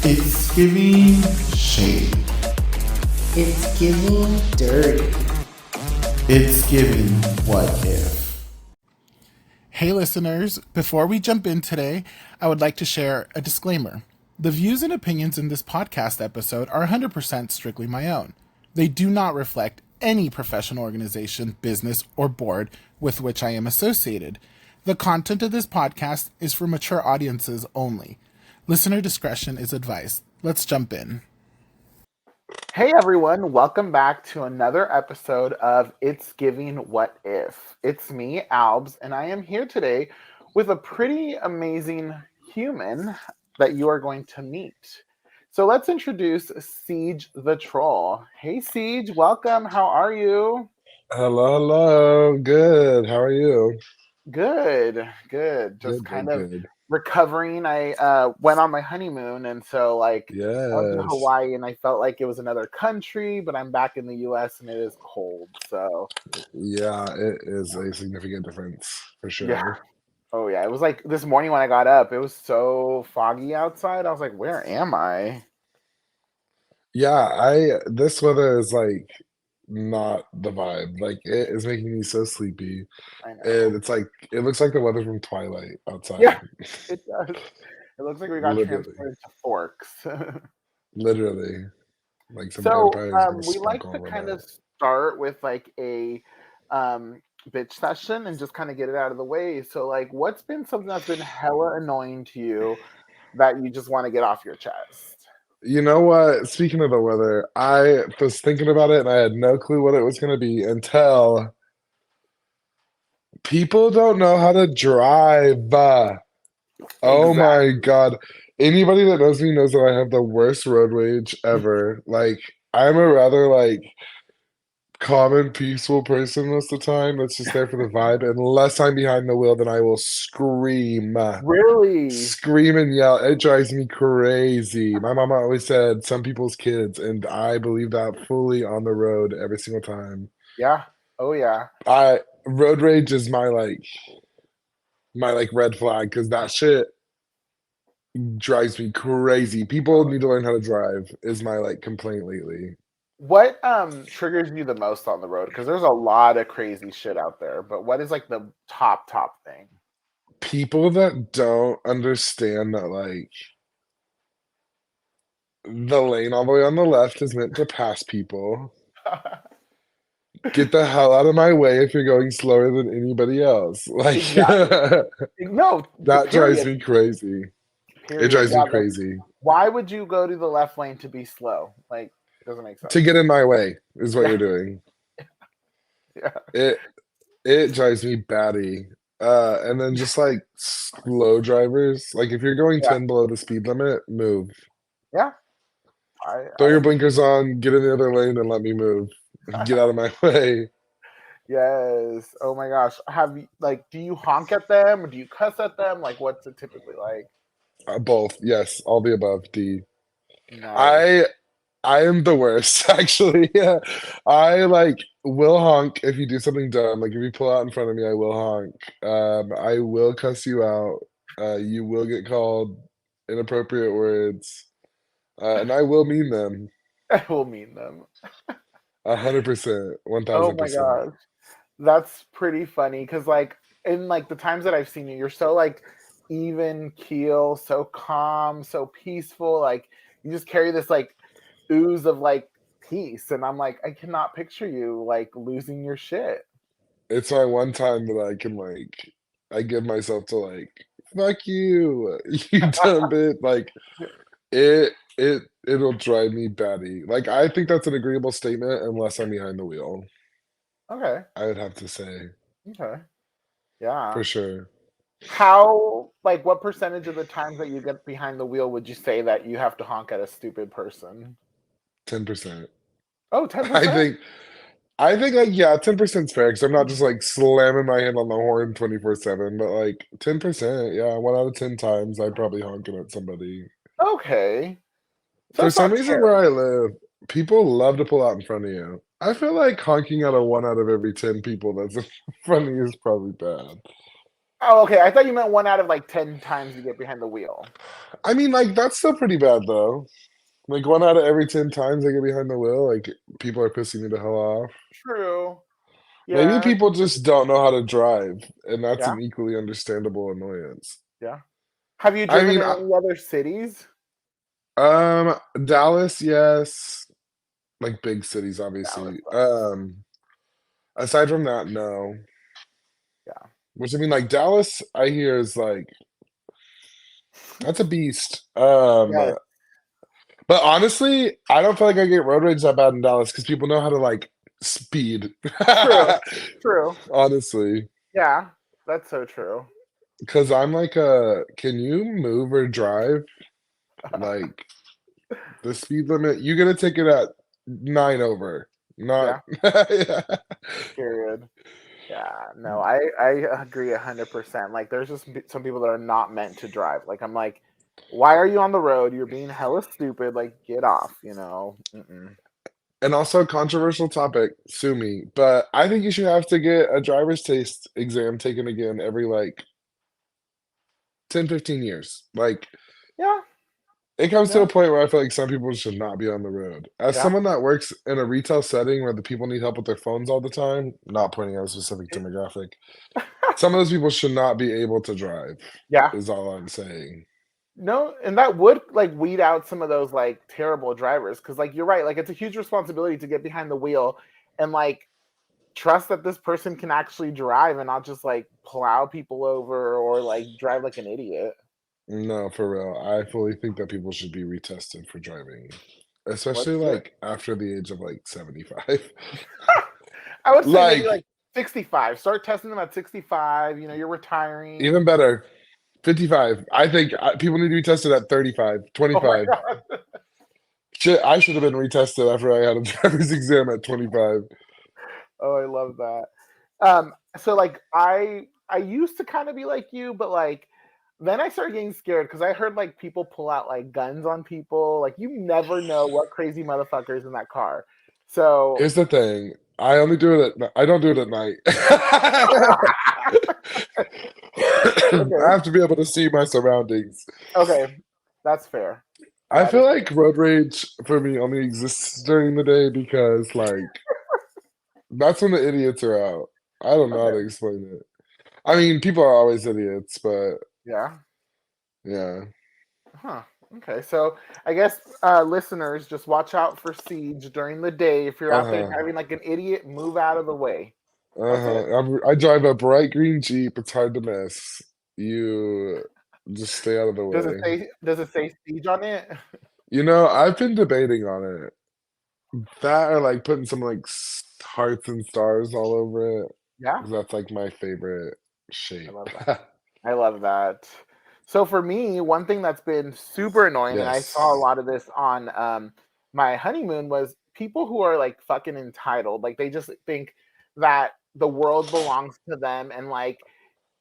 It's giving shade. It's giving dirty. It's giving what if. Hey listeners, before we jump in today, I would like to share a disclaimer. The views and opinions in this podcast episode are 100% strictly my own. They do not reflect any professional organization, business, or board with which I am associated. The content of this podcast is for mature audiences only. Listener discretion is advised. Let's jump in. Hey everyone, welcome back to another episode of It's Giving What If. It's me, Albs, and I am here today with a pretty amazing human that you are going to meet. So let's introduce Ceej the Troll. Hey Ceej, welcome. How are you? Hello. Good. How are you? Good. Just kind of recovering. I went on my honeymoon, and so I went to Yes. Hawaii, and I felt like it was another country, but I'm back in the U.S. and it is cold. So Yeah, it is a significant difference for yeah. sure. Oh yeah, it was like this morning when I got up, it was so foggy outside. I was like, where am I? Yeah, this weather is like not the vibe. Like it is making me so sleepy. I know. And it's like it looks like the weather from Twilight outside. Yeah, it does. It looks like we got Literally. transported to Forks. Literally. Like some So vampires we like to kind of start with like a bitch session and just kind of get it out of the way. So like, what's been something that's been hella annoying to you that you just want to get off your chest? You know what? Speaking of the weather, I was thinking about it and I had no clue what it was going to be until people don't know how to drive. Oh my God. Anybody that knows me knows that I have the worst road rage ever. Like, I'm a rather calm and peaceful person most of the time that's just there for the vibe. Unless I'm behind the wheel, then I will scream. Really? Scream and yell. It drives me crazy. My mama always said some people's kids, and I believe that fully on the road every single time. Yeah. Oh yeah. Road rage is my red flag because that shit drives me crazy. People need to learn how to drive is my complaint lately. What triggers you the most on the road? Because there's a lot of crazy shit out there, but what is like the top thing? People that don't understand that the lane all the way on the left is meant to pass people. Get the hell out of my way if you're going slower than anybody else. Exactly. No, that drives me crazy. Period. It drives me crazy. Why would you go to the left lane to be slow? Like, it doesn't make sense. To get in my way is what you're doing. Yeah. It drives me batty. And then just slow drivers. Like if you're going 10 below the speed limit, move. Yeah. Throw your blinkers on, get in the other lane and let me move. Get out of my way. Yes. Oh my gosh. Have you do you honk at them or do you cuss at them? Like what's it typically like? Both. Yes. All the above. D. Nice. I am the worst, actually. Yeah. I will honk if you do something dumb. Like if you pull out in front of me, I will honk. I will cuss you out. You will get called inappropriate words. And I will mean them. I will mean them. 100%. 1000%. Oh my gosh. That's pretty funny because in the times that I've seen you, you're so even keel, so calm, so peaceful. You just carry this ooze of peace, and I'm I cannot picture you losing your shit. It's my one time that I can I give myself to fuck you, you dumb bitch. It'll drive me batty. I think that's an agreeable statement unless I'm behind the wheel. Okay. I would have to say. Okay. Yeah. For sure. How what percentage of the times that you get behind the wheel would you say that you have to honk at a stupid person? 10%. Oh, 10%? I think 10% is fair because I'm not just slamming my hand on the horn 24/7, but 10%, yeah, 1 out of 10 times I'd probably honking at somebody. Okay. For some reason where I live, people love to pull out in front of you. I feel like honking at a 1 out of every 10 people that's in front of you is probably bad. Oh, okay. I thought you meant 1 out of like 10 times you get behind the wheel. I mean, like, that's still pretty bad though. Like 1 out of every 10 times I get behind the wheel, like people are pissing me the hell off. True. Maybe Yeah. people just don't know how to drive, and that's Yeah. an equally understandable annoyance. Yeah. Have you I driven mean, in any other cities? Dallas, yes. Like big cities, Dallas obviously. sucks. Aside from that, no. Yeah. Which I mean, like Dallas, I hear is like that's a beast. Yes. But honestly, I don't feel like I get road rage that bad in Dallas because people know how to like speed. True. True. Honestly, Yeah. That's so true. because I'm like, can you move or drive like the speed limit? You get a ticket at 9 over, not Yeah. yeah. Period. Yeah, no, I agree 100%. Like, there's just some people that are not meant to drive. Like, I'm like, why are you on the road? You're being hella stupid. Like, get off. You know. Mm-mm. And also controversial topic, sue me, but I think you should have to get a driver's taste exam taken again every like 10, 15 years. Like Yeah, it comes to yeah, a point where I feel like some people should not be on the road. As yeah, someone that works in a retail setting where the people need help with their phones all the time, not pointing out a specific demographic, some of those people should not be able to drive, yeah. is all I'm saying. No, and that would like weed out some of those like terrible drivers because like you're right. Like, it's a huge responsibility to get behind the wheel and like trust that this person can actually drive and not just like plow people over or like drive like an idiot. No, for real. I fully think that people should be retested for driving, especially Let's do it. like after the age of like 75. I would say maybe Like like 65. Start testing them at 65. You know, you're retiring. even better, 55. I think people need to be tested at 35, Oh my 25. god. Shit, I should have been retested after I had a driver's exam at 25. Oh, I love that. So like I used to kind of be like you, but like then I started getting scared because I heard like people pull out like guns on people. Like you never know what crazy motherfuckers in that car. So Here's the thing. I only do it I don't do it at night. I okay, have to be able to see my surroundings. okay, that's fair. I That feel is like road rage for me only exists during the day because like that's when the idiots are out. I don't know how to okay. explain it. I mean, people are always idiots, but Yeah. yeah. Huh. Okay. So I guess listeners, just watch out for Siege during the day. If you're out there Uh-huh. driving like an idiot, move out of the way. That's it. I drive a bright green Jeep. It's hard to miss. You just stay out of the way. Does it say Siege on it? You know, I've been debating on it. That or like putting some like hearts and stars all over it. Yeah. 'Cause that's like my favorite I shape. love that. I love that. So for me, one thing that's been super annoying, and I saw a Yes. lot of this on my honeymoon, was people who are like fucking entitled. Like they just think that the world belongs to them, and like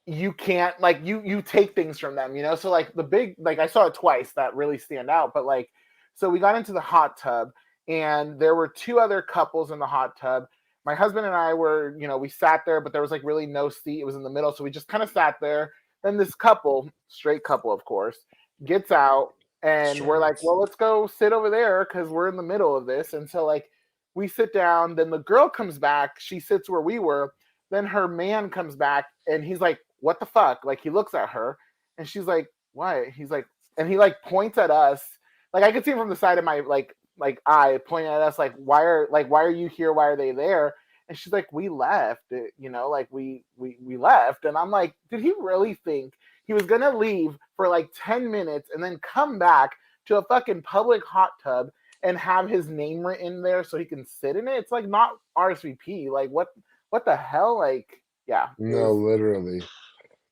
you can't like you take things from them, you know. So like the big like I saw it twice that really stand out. But like so we got into the hot tub, and there were two other couples in the hot tub. My husband and I were, you know, we sat there, but there was like really no seat. It was in the middle, so we just kind of sat there. Then this couple, straight couple, of course, gets out, and we're like, Straight. well, let's go sit over there because we're in the middle of this. And so like we sit down. Then the girl comes back. She sits where we were. Then her man comes back, and he's like, what the fuck? Like he looks at her, and she's like, what? He's like, and he like points at us. Like I could see him from the side of my like eye pointing at us, like why are you here? Why are they there? And she's like, we left, you know, like we left. And I'm like, did he really think he was gonna leave for like 10 minutes and then come back to a fucking public hot tub and have his name written there so he can sit in it? It's like not RSVP. Like what the hell? Like, yeah, it No, was. literally.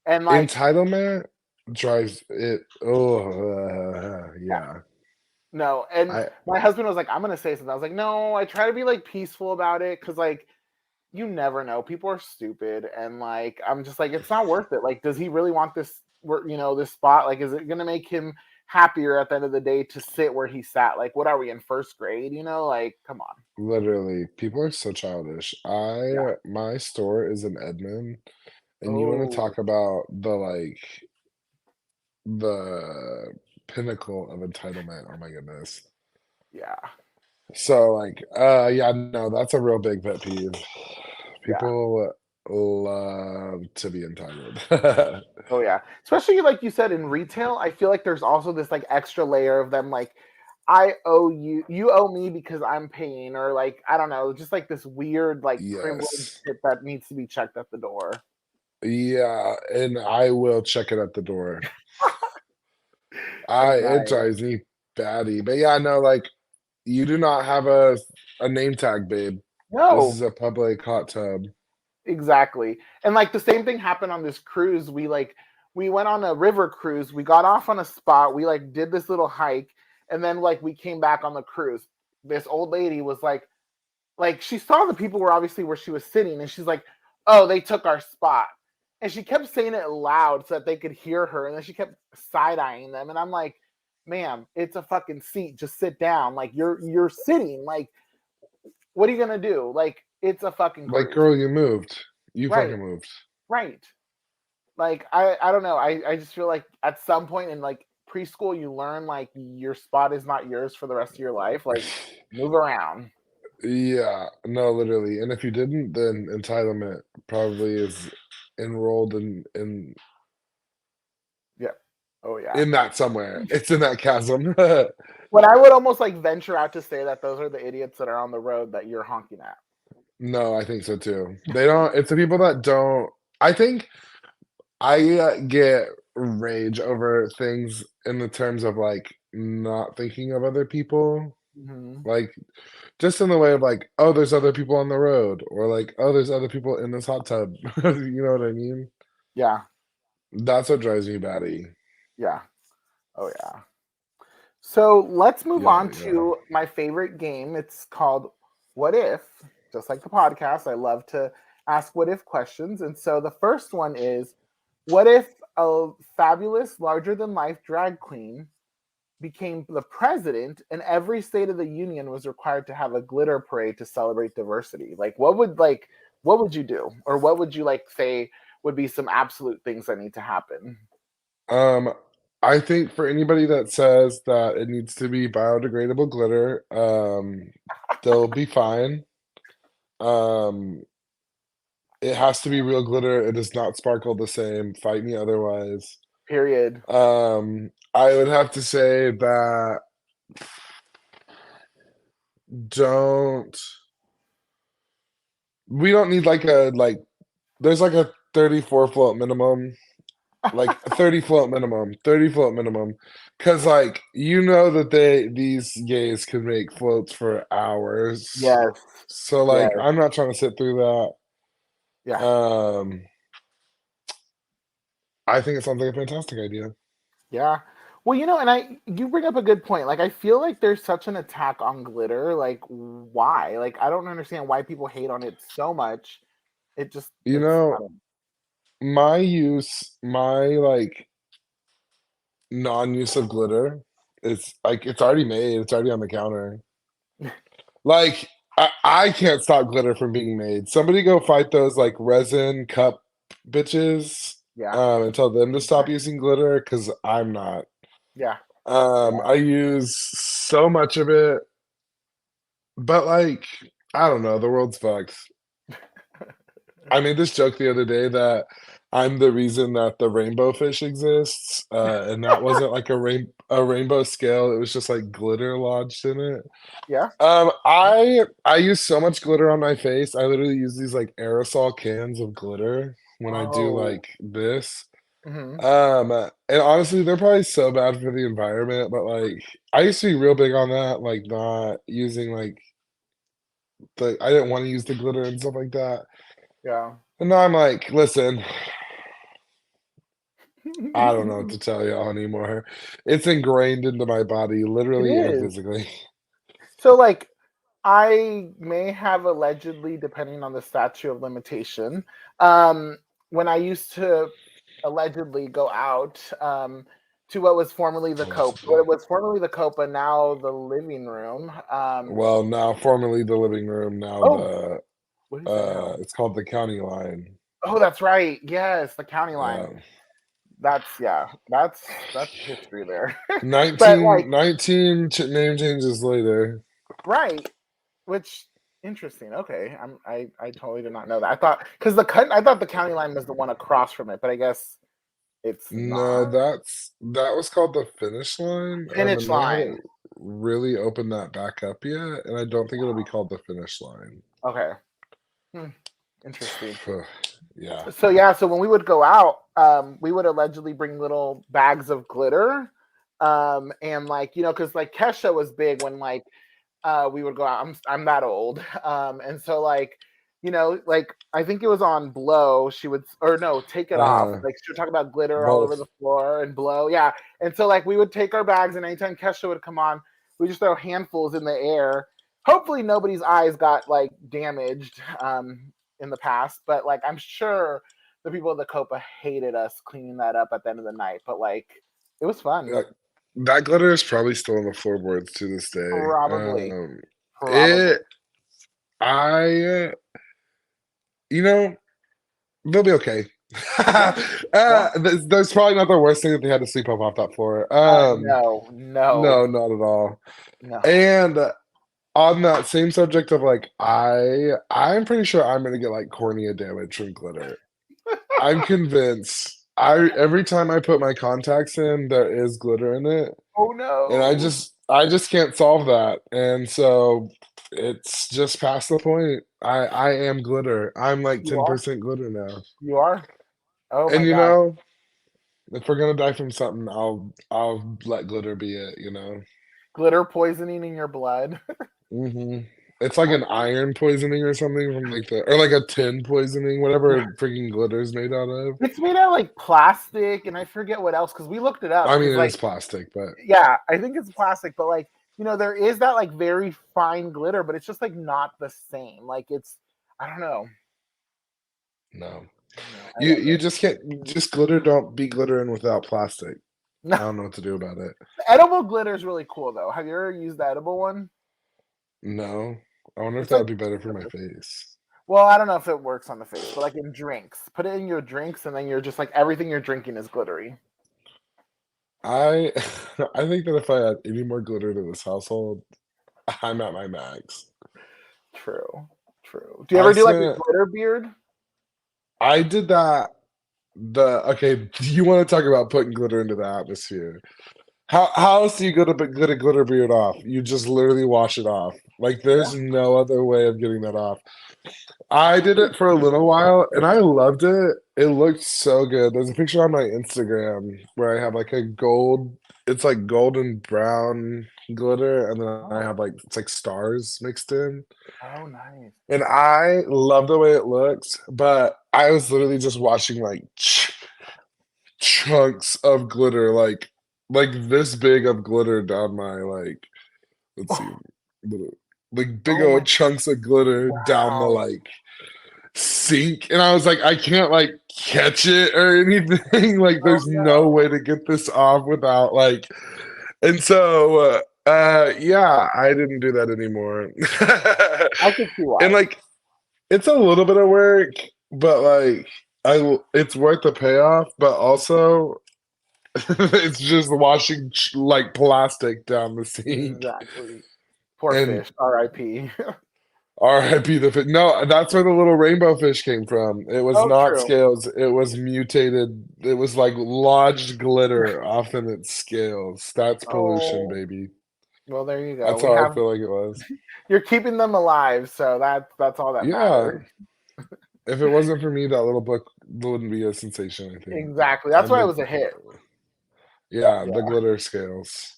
And like, Entitlement drives it. Oh, yeah, yeah. no. And I my husband was like, I'm gonna say something. I was like, no, I try to be like peaceful about it because like you never know. People are stupid, and like I'm just like, it's not worth it. Like, does he really want this? You know, this spot? Like, is it gonna make him happier at the end of the day to sit where he sat? Like, what are we in first grade? You know, like, come on. literally people are so childish. Yeah, My store is in Edmond, And you want to Oh, talk about the pinnacle of entitlement. Oh my goodness. yeah, So yeah, no, that's a real big pet peeve. yeah. People love to be entitled. Oh yeah. Especially like you said in retail, I feel like there's also this like extra layer of them like I owe you, you owe me because I'm paying, or like I don't know, just like this weird like privilege Yes. shit that needs to be checked at the door. Yeah, and I will check it at the door. Good It night. drives me batty. But yeah, no, you do not have a name tag, babe. This is No, a public hot tub. exactly. And like the same thing happened on this cruise. We went on a river cruise. We got off on a spot. We like did this little hike, and then like we came back on the cruise. This old lady was like she saw the people were obviously where she was sitting, and she's like, "Oh, they took our spot." And she kept saying it loud so that they could hear her, and then she kept side-eyeing them, and I'm like, "Ma'am, it's a fucking seat. Just sit down. Like you're sitting. Like what are you gonna do? Like it's a fucking Like, cruise." girl, you moved. You Right, fucking moved. right. Like I don't know. I just feel like at some point in like preschool you learn like your spot is not yours for the rest of your life. Like move around. Yeah, no, literally. And if you didn't, then entitlement probably is enrolled Yeah. Oh yeah. in that somewhere. It's in that chasm. But I would almost like venture out to say that those are the idiots that are on the road that you're honking at. No, I think so too. They don't. It's the people that don't. I think I get rage over things in the terms of not thinking of other people. Hmm. Like just in the way of oh, there's other people on the road, or oh, there's other people in this hot tub. You know what I mean? Yeah. That's what drives me batty. Yeah. Oh yeah. So let's move Yeah, on yeah. to my favorite game. It's called What If? Just like the podcast, I love to ask what if questions. And so the first one is what if a fabulous, larger than life drag queen became the president and every state of the union was required to have a glitter parade to celebrate diversity? What would you do? Or what would you like say would be some absolute things that need to happen? Um, I think for anybody that says that it needs to be biodegradable glitter, they'll be fine. Um, it has to be real glitter. It does not sparkle the same. Fight me otherwise. Period. I would have to say that don't we don't need there's a 34 float minimum, 30 float minimum, 30 float minimum. Cause you know that these gays can make floats for hours. Yes. So Yes. I'm not trying to sit through that. Yeah. I think it sounds like a fantastic idea. Yeah. Well, and you bring up a good point. Like I feel like there's such an attack on glitter. Like why? Like I don't understand why people hate on it so much. It just You it's I know, don't my non-use of glitter, it's already made, it's already on the counter. Like I can't stop glitter from being made. Somebody go fight those resin cup bitches, yeah. and tell them to stop using glitter because I'm not. Yeah. I use so much of it, but I don't know, the world's fucked. I made this joke the other day that I'm the reason that the rainbow fish exists, and that wasn't a rainbow scale. It was just glitter lodged in it. Yeah. I use so much glitter on my face. I literally use these aerosol cans of glitter when I do Oh. this. Hmm. And honestly, they're probably so bad for the environment, but I used to be real big on that, not using I didn't want to use the glitter and stuff like that. Yeah. And now I'm like, listen, I don't know what to tell y'all anymore. It's ingrained into my body, It literally and is. physically. So like I may have allegedly, depending on the statute of limitation, um, when I used to allegedly go out to what was formerly the Copa, Allegedly. what was formerly the Copa, now the living room. Well, now formerly the living room, now Oh, what is it now? it's called the county line. Oh, that's right. Yes, the county line. Yeah. That's history there. But like 19 name changes later. right, which interesting. Okay, I totally did not know that. I thought because I thought the county line was the one across from it, but I guess it's No, not. that was called the finish line, Finish and they line. haven't really opened that back up yet, and I don't think it'll be called the finish line. Okay, hmm, interesting. Yeah. So yeah, so when we would go out, we would allegedly bring little bags of glitter, and like because like Kesha was big when like we would go out. I'm that old, and so like like I think it was on Blow. She would or no, Take It Off. Uh-huh. Like she would talk about glitter all over Both. the floor and Blow. Yeah, and so like we would take our bags, and anytime Kesha would come on, we just throw handfuls in the air. Hopefully nobody's eyes got like damaged in the past, but like I'm sure the people at the Copa hated us cleaning that up at the end of the night. But like it was fun. That, that glitter is probably still on the floorboards to this day. Probably, probably. It, I, you know, they'll be okay. Yeah, yeah. There's probably not the worst thing that they had to sweep up off that floor. No, No, no, not at all. no. And on that same subject of like, I'm pretty sure I'm gonna get like cornea damage from glitter. I'm convinced. Every time I put my contacts in, there is glitter in it, Oh and no. I just can't solve that, and so it's just past the point. I am glitter. I'm like You are? 10% glitter now, You are? Oh and my God. if we're gonna die from something, I'll let glitter be it. Glitter poisoning in your blood. Hmm. It's like an iron poisoning or something from like or like a tin poisoning, whatever freaking glitter's made out of. It's made out of like plastic, and I forget what else because we looked it up. I mean, Because it like, is plastic, but yeah, I think it's plastic, but like, there is that like very fine glitter, but it's just like not the same. Like it's, I don't know. no. I don't know. I You love you just can't just glitter don't be glittering without plastic. it. I don't know what to do about it. The edible glitter is really cool though. Have you ever used the edible one? No. I wonder if It's that like would be better for my face. well, I don't know if it works on the face, but like in drinks, put it in your drinks, and then you're just like everything you're drinking is glittery. I I think that if I add any more glitter to this household, I'm at my max. True, true. Do you I ever do like a spent glitter beard? I did that okay, do you want to talk about putting glitter into the atmosphere? How else do you get a glitter beard off? You just literally wash it off. Like Yeah. there's no other way of getting that off. I did it for a little while and I loved it. It looked so good. There's a picture on my Instagram where I have like it's like golden brown glitter, and then I Oh, have like it's like stars mixed in. oh, nice. And I love the way it looks, but I was literally just watching like chunks of glitter, like this big of glitter down my let's see, Oh, little, like big oh my! old chunks of glitter down the Wow. like sink, and I was like, I can't like catch it or anything. Like, Oh there's no no. way to get this off without like, and so yeah, I didn't do that anymore. I can see And why. like, it's a little bit of work, but like, it's worth the payoff. But also, it's just washing like plastic down the sink. Exactly. Poor And fish. R.I.P. RIP the fish. No, that's where the little rainbow fish came from. It was Oh, not true. scales. It was mutated. It was like lodged glitter off in its scales. That's pollution, Oh, baby. well, there you go. That's We how I have feel like it was. you're keeping them alive, so that's all that Yeah. matters. If it wasn't for me, that little book wouldn't be a sensation, I think. Exactly. That's I'm why it big. was a hit. Yeah, Yeah. the glitter scales.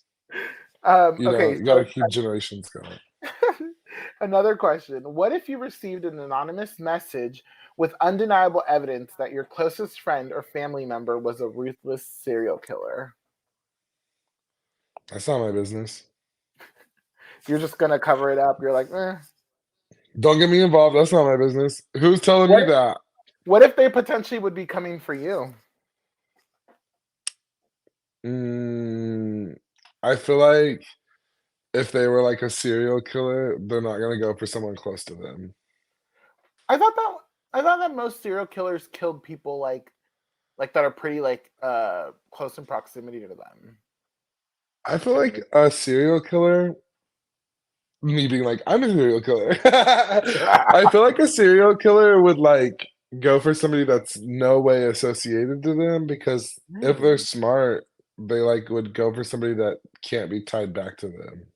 Okay, You got to so keep generations going. another question. What if you received an anonymous message with undeniable evidence that your closest friend or family member was a ruthless serial killer? That's not my business. You're just gonna cover it up. You're like, Don't get me involved. That's not my business. Who's telling me what that? what if they potentially would be coming for you? Mm, I feel like if they were like a serial killer, they're not gonna go for someone close to them. I thought that I thought that most serial killers killed people like that are pretty like close in proximity to them. I feel like a serial killer, me being like, I'm a serial killer. I feel like a serial killer would like go for somebody that's no way associated to them because if they're Really? smart, they like would go for somebody that can't be tied back to them.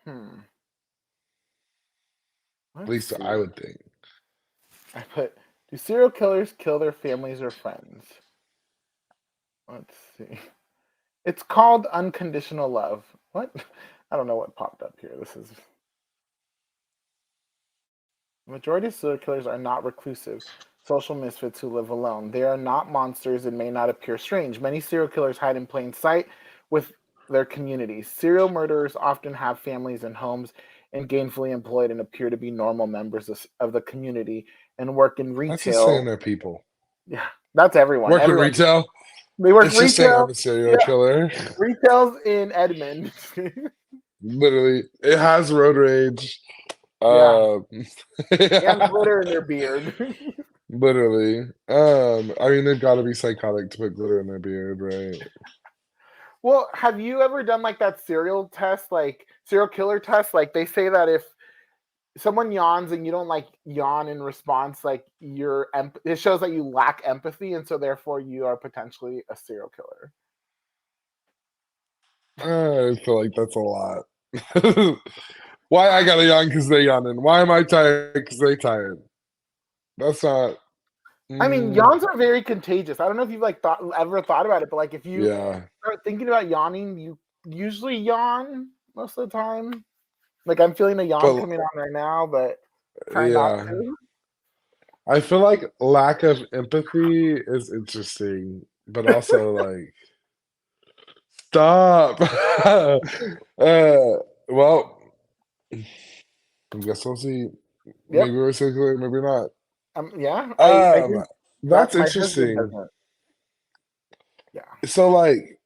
Hmm. At Let's least see. I would think. I put, do serial killers kill their families or friends? Let's see. It's called unconditional love. What? I don't know what popped up here. This is the majority of serial killers are not reclusive, social misfits who live alone. They are not monsters and may not appear strange. Many serial killers hide in plain sight with their communities. Serial murderers often have families and homes and gainfully employed and appear to be normal members of the community and work in That's just saying retail. they're people. Yeah, that's everyone. Work in Everyone. retail. They work It's just saying retail. I'm a serial Yeah, killer. retail's in Edmond. Literally, it has road rage. Yeah, Um, and glitter in their beard. literally. I mean, they've got to be psychotic to put glitter in their beard, right? Well, have you ever done like that serial test, like serial killer test? Like they say that if someone yawns and you don't like yawn in response, like it shows that you lack empathy, and so therefore you are potentially a serial killer. I feel like that's a lot. Why I gotta yawn because they yawning? Why am I tired because they tired? That's not. I mean, Mm, yawns are very contagious. I don't know if you've like ever thought about it, but like if you yeah, start thinking about yawning, you usually yawn most of the time. Like I'm feeling a yawn but coming on right now, but trying not yeah, to. I feel like lack of empathy is interesting, but also like stop. Well, I guess we'll see. Yep. Maybe we're circular, maybe not. Yeah. I Um, think that's my husband interesting. doesn't. Yeah. So, like,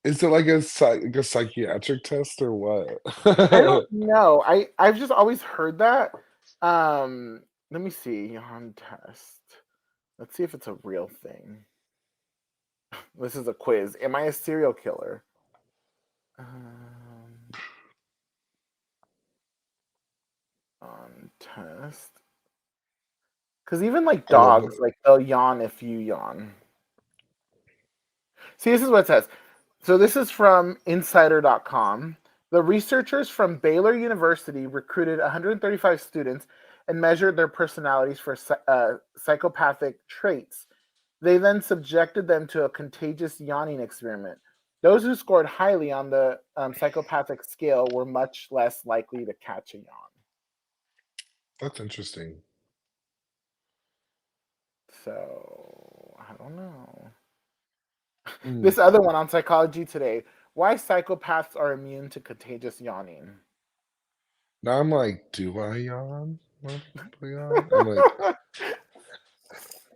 is it like a psychiatric test or I don't what? know. I've just always heard that. Let me see. Yawn test. Let's see if it's a real thing. This is a quiz. Am I a serial killer? On test. Because even like I love dogs, that. like they'll yawn if you yawn. See, this is what it says. So this is from insider.com. The researchers from Baylor University recruited 135 students and measured their personalities for psychopathic traits. They then subjected them to a contagious yawning experiment. Those who scored highly on the psychopathic scale were much less likely to catch a yawn. That's interesting. So, I don't know. Mm. This other one on Psychology Today. Why psychopaths are immune to contagious yawning. Now I'm like, do I yawn when people yawn?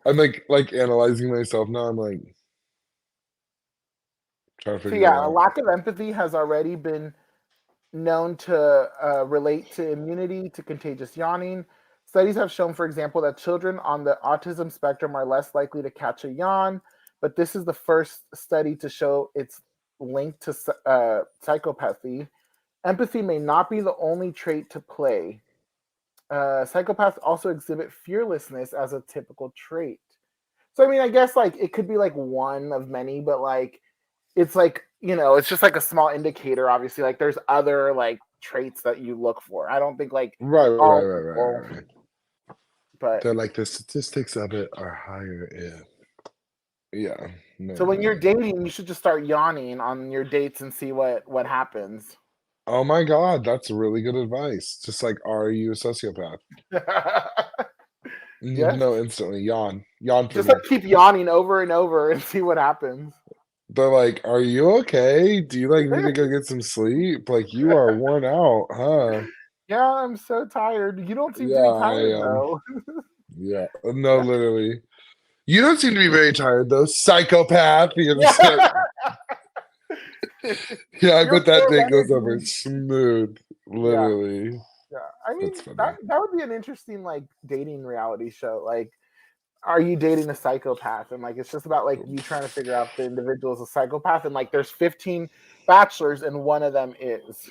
I'm like analyzing myself now. I'm like trying to So figure it yeah, a out. lack of empathy has already been known to relate to immunity to contagious yawning. Studies have shown, for example, that children on the autism spectrum are less likely to catch a yawn, but this is the first study to show it's linked to psychopathy. Empathy may not be the only trait to play. Psychopaths also exhibit fearlessness as a typical trait. So, I mean, I guess like it could be like one of many, but like it's like, it's just like a small indicator, obviously. Like there's other like traits that you look for. I don't think like Right, right, all right, right, people, right, right. but They're like the statistics of it are higher if. Yeah. No, so no, when you're no. dating, you should just start yawning on your dates and see what happens. Oh my God, that's really good advice. Just like, are you a sociopath? You Yes. know instantly. Yawn. Yawn for Just like me. keep yawning over and over and see what happens. They're like, are you okay? Do you like need to go get some sleep? Like you are worn out, huh? Yeah, I'm so tired. You don't seem to Yeah, be I tired am. though. Yeah. No, literally. You don't seem to be very tired though, psychopath. You're Yeah. just like, yeah, I You're bet that full of day goes over energy. smooth. Yeah. Literally. Yeah. I mean, That's funny. that would be an interesting like dating reality show. Like, are you dating a psychopath? And like, it's just about like you trying to figure out if the individual is a psychopath. And like, there's 15 bachelors, and one of them is,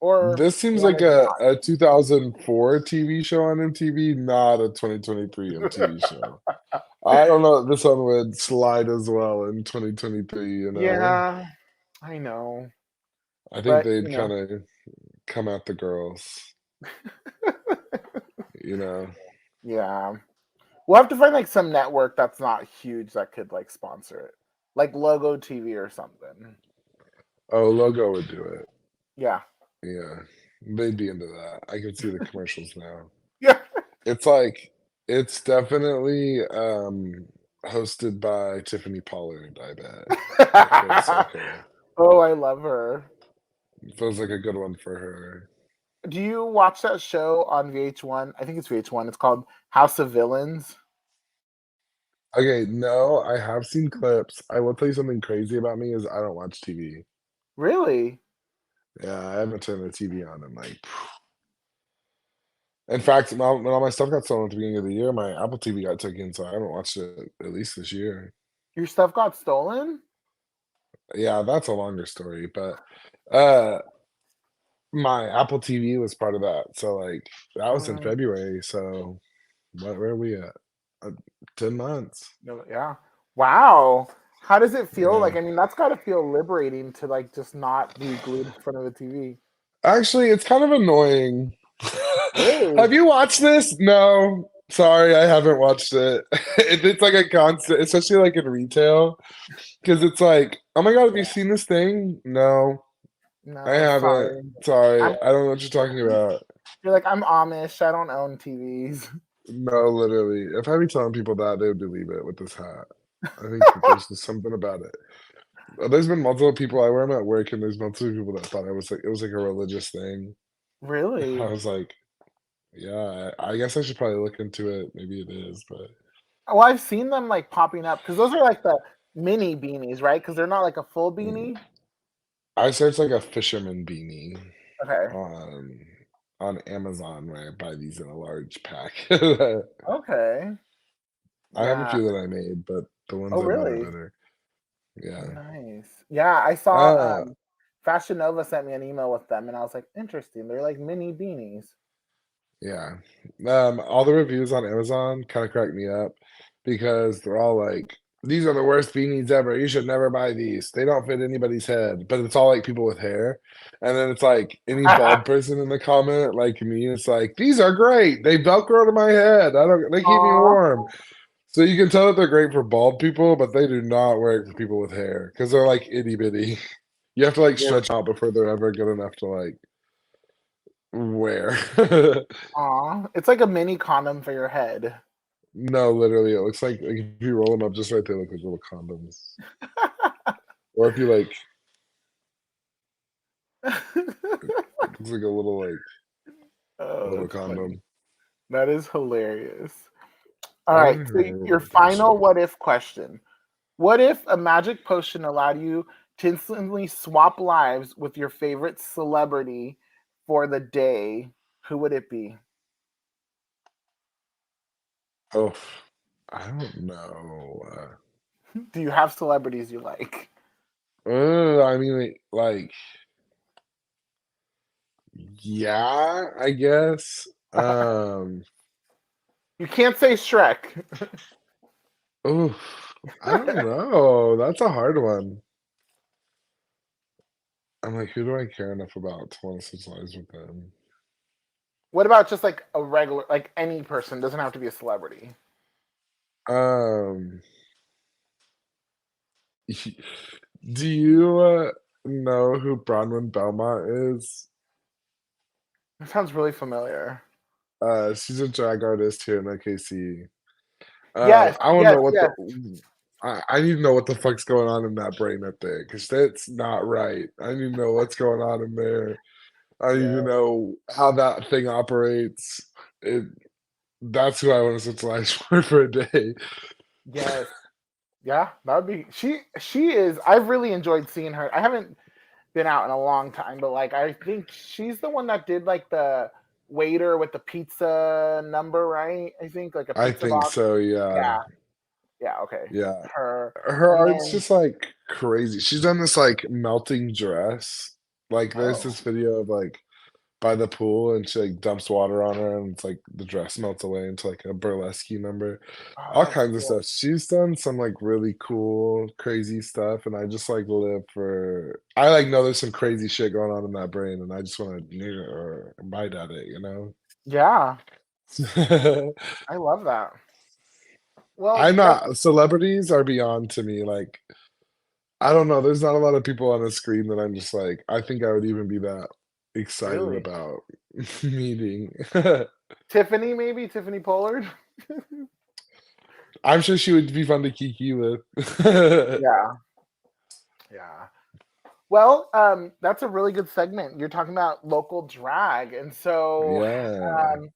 or This seems one like is a 2004 TV show on MTV, not a 2023 MTV show. I don't know if this one would slide as well in 2023, you know? Yeah, I know, I think but they'd kind of come at the girls, you know? yeah, we'll have to find like some network that's not huge that could like sponsor it, like Logo TV or something. Oh, Logo would do it. Yeah, Yeah. They'd be into that. I can see the commercials now. yeah. It's like it's definitely hosted by Tiffany Pollard, I bet. That feels like her. Oh, I love her. Feels like a good one for her. Do you watch that show on VH1? I think it's VH1. It's called House of Villains. Okay, no, I have seen clips. I will tell you something crazy about me is I don't watch TV. Really? Yeah, I haven't turned the TV on in like. In fact, when all my stuff got stolen at the beginning of the year, my Apple TV got taken, so I haven't watched it at least this year. Your stuff got stolen? Yeah, that's a longer story, but uh my Apple TV was part of that. So like that was in Mm, February. So where are we at? 10 months. no, yeah. Wow. How does it feel? Yeah. Like, I mean, that's got to feel liberating to like just not be glued in front of the TV. Actually, it's kind of annoying. Really? Have you watched this? No. Sorry, I haven't watched it. It's like a constant, especially like in retail, because it's like, oh my God, have you Yeah. seen this thing? No, I No, haven't. sorry. Sorry, I'm. I don't know what you're talking about. You're like, I'm Amish. I don't own TVs. No, literally. If I be telling people that, they would believe it with this hat. I think that there's just something about it. There's been multiple people I wear them at work, and there's multiple people that thought it was like a religious thing. I Really? was like, yeah, I guess I should probably look into it. Maybe it is, but Well, I've seen them like popping up because those are like the mini beanies, right? Because they're not like a full mm. beanie. I searched like a fisherman beanie Okay. on on Amazon where I buy these in a large pack. Okay. I have a Yeah. few that I made, but the ones Oh, I bought are really? better. Yeah. Nice. Yeah, I saw Uh, Fashion Nova sent me an email with them and I was like, interesting. They're like mini beanies. yeah. All the reviews on Amazon kind of crack me up because they're all like, these are the worst beanies ever. You should never buy these. They don't fit anybody's head. But it's all like people with hair. And then it's like any bald person in the comment, like me, it's like, these are great. They Velcro to my head. They keep me Aw. warm. So you can tell that they're great for bald people, but they do not work for people with hair because they're like itty bitty. You have to like Yes. stretch out before they're ever good enough to like wear. Aw. It's like a mini condom for your head. No, literally, it looks like if you roll them up just right, they look like little condoms. Or if you like, it looks like a Oh, little that's funny. condom. That is hilarious. All I right. don't even So remember your what the question final was. what if question. What if a magic potion allowed you to instantly swap lives with your favorite celebrity for the day? Who would it be? Oh, I don't know. Do you have celebrities you like? I mean, yeah, I guess. You can't say Shrek. Oh, I don't know. That's a hard one. I'm like, who do I care enough about to want to switch lives with them? What about just like a regular, like any person? Doesn't have to be a celebrity. Um, do you know who Bronwyn Belmont is? That sounds really familiar. She's a drag artist here in OKC. Yes, I want to yes, know what yes, I need to know what the fuck's going on in that brain up there because that's not right. I need to know what's going on in there. I need to yes, know how that thing operates. It That's who I want to switch lives for a day. yes. Yeah, that would be she is I've really enjoyed seeing her. I haven't been out in a long time, but like I think she's the one that did like the waiter with the pizza number, right? I think like a I pizza think box. so, yeah. Yeah, yeah, okay. Yeah. Her, Her and art's then just like crazy. She's done this like melting dress. Like there's oh, this video of like by the pool and she like dumps water on her and it's like the dress melts away into like a burlesque number. oh, All that's kinds of cool. stuff. She's done some like really cool, crazy stuff, and I just like live for. I like know there's some crazy shit going on in that brain, and I just want to or bite at it, you know. Yeah, I love that. Well, I'm that's not. Celebrities are beyond to me. Like I don't know. There's not a lot of people on the screen that I'm just like. I think I would even be that excited really about meeting. Tiffany, maybe Tiffany Pollard. I'm sure she would be fun to kiki with. Yeah, yeah. Well, that's a really good segment. You're talking about local drag, and so Yeah. um,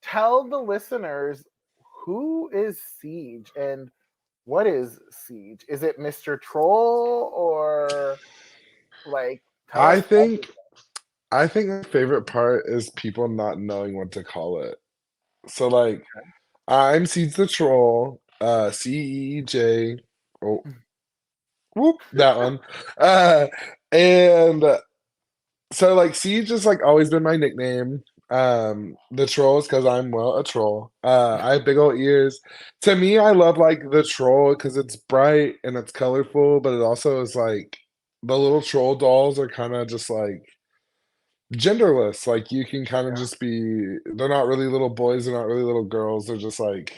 tell the listeners who is Ceej and what is Ceej? Is it Mr. Troll or like tell I us think everything? I think my favorite part is people not knowing what to call it. So like I'm Ceej the Troll, CEJ. Oh, whoop, that one. Uh and so like Siege has like always been my nickname. The troll is because I'm well a troll. I have big old ears. To me, I love like the troll because it's bright and it's colorful, but it also is like the little troll dolls are kind of just like genderless. Like you can kind of Yeah, just be they're not really little boys, they're not really little girls, they're just like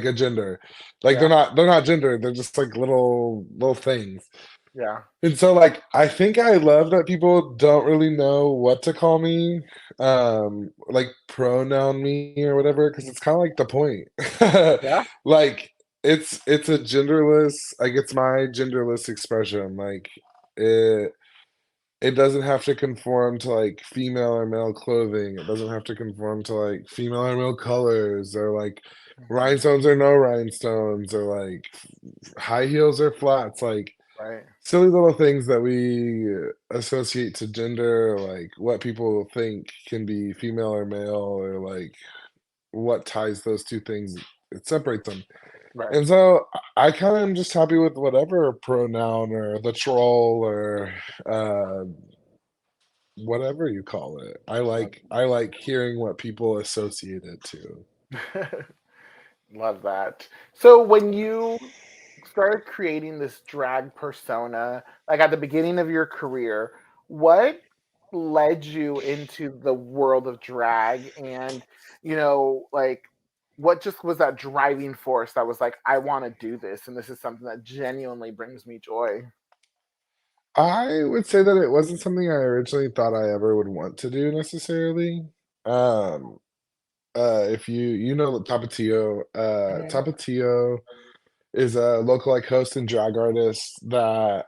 a gender. Like yeah, they're not gender, they're just like little things. yeah, And so, like, I think I love that people don't really know what to call me, like pronoun me or whatever, because it's kind of like the point. yeah, Like, it's a genderless, like it's my genderless expression. Like, it it doesn't have to conform to like female or male clothing. It doesn't have to conform to like female or male colors or like mhm, rhinestones or no rhinestones or like high heels or flats. Like right, silly little things that we associate to gender, like what people think can be female or male, or like what ties those two things, it separates them. right. And so I kind of am just happy with whatever pronoun or the troll or uh, whatever you call it. I like hearing what people associate it to. Love that. So when you started creating this drag persona, like at the beginning of your career, what led you into the world of drag? And, like, what just was that driving force that was like, I want to do this, and this is something that genuinely brings me joy? I would say that it wasn't something I originally thought I ever would want to do necessarily. Um, if you know Tapatio, Mhm. Tapatio is a local like host and drag artist that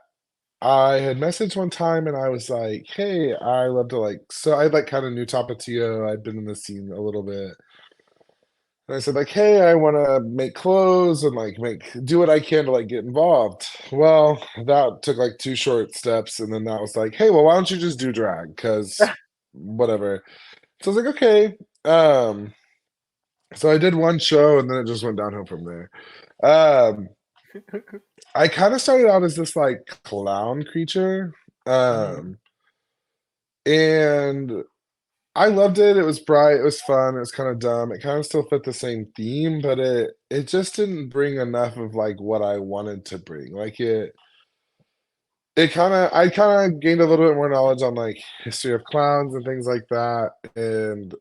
I had messaged one time and I was like, hey, I love to like so I like kind of knew Tapatio. I'd been in the scene a little bit. And I said, like, hey, I want to make clothes and like make do what I can to like get involved. Well, that took like two short steps, and then that was like, hey, well, why don't you just do drag? Because whatever. So I was like, okay. Um, so I did one show and then it just went downhill from there. Um, I kind of started out as this like clown creature. Mhm. Um, and I loved it. It was bright, it was fun, it was kind of dumb. It kind of still fit the same theme, but it just didn't bring enough of like what I wanted to bring. Like it kind of I kind of gained a little bit more knowledge on like history of clowns and things like that, and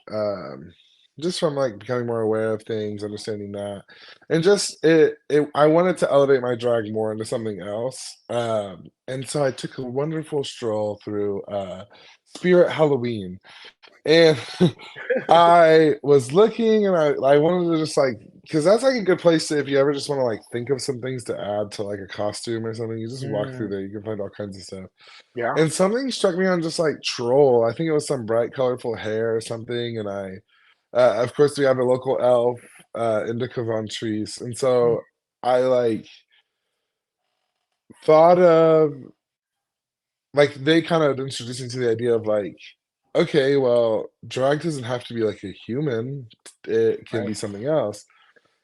just from like becoming more aware of things, understanding that, and just it I wanted to elevate my drag more into something else. And so I took a wonderful stroll through Spirit Halloween, and I was looking and I wanted to just like because that's like a good place to if you ever just want to like think of some things to add to like a costume or something, you just walk through Mm, there, you can find all kinds of stuff. yeah. And something struck me on just like troll. I think it was some bright, colorful hair or something. And I of course we have a local elf, Indica Von Trees. And so I like thought of like they kind of introduced me to the idea of like okay, well, drag doesn't have to be like a human. It can Right. be something else.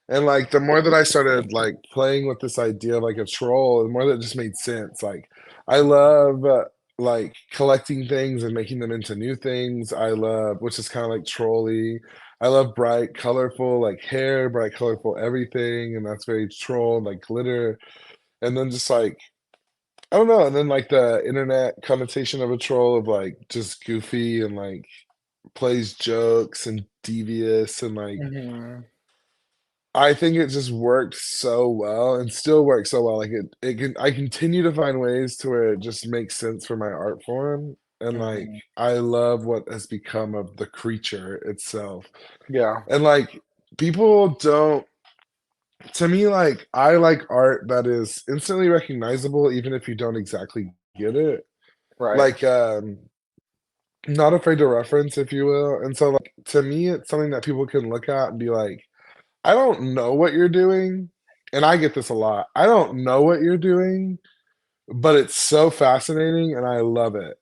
And like the more that I started like playing with this idea of like a troll, the more that it just made sense. Like I love like collecting things and making them into new things. I love, which is kind of like trolly. I love bright, colorful like hair, bright, colorful everything, and that's very troll, like glitter. And then just like I don't know, and then like the internet connotation of a troll of like just goofy and like plays jokes and devious and like Hmm. I think it just worked so well and still works so well. Like I continue to find ways to where it just makes sense for my art form. And like Hmm. I love what has become of the creature itself. Yeah. And like people don't to me, like I like art that is instantly recognizable even if you don't exactly get it. Right. Like not afraid to reference, if you will. And so like to me it's something that people can look at and be like, I don't know what you're doing, and I get this a lot. I don't know what you're doing, but it's so fascinating and I love it.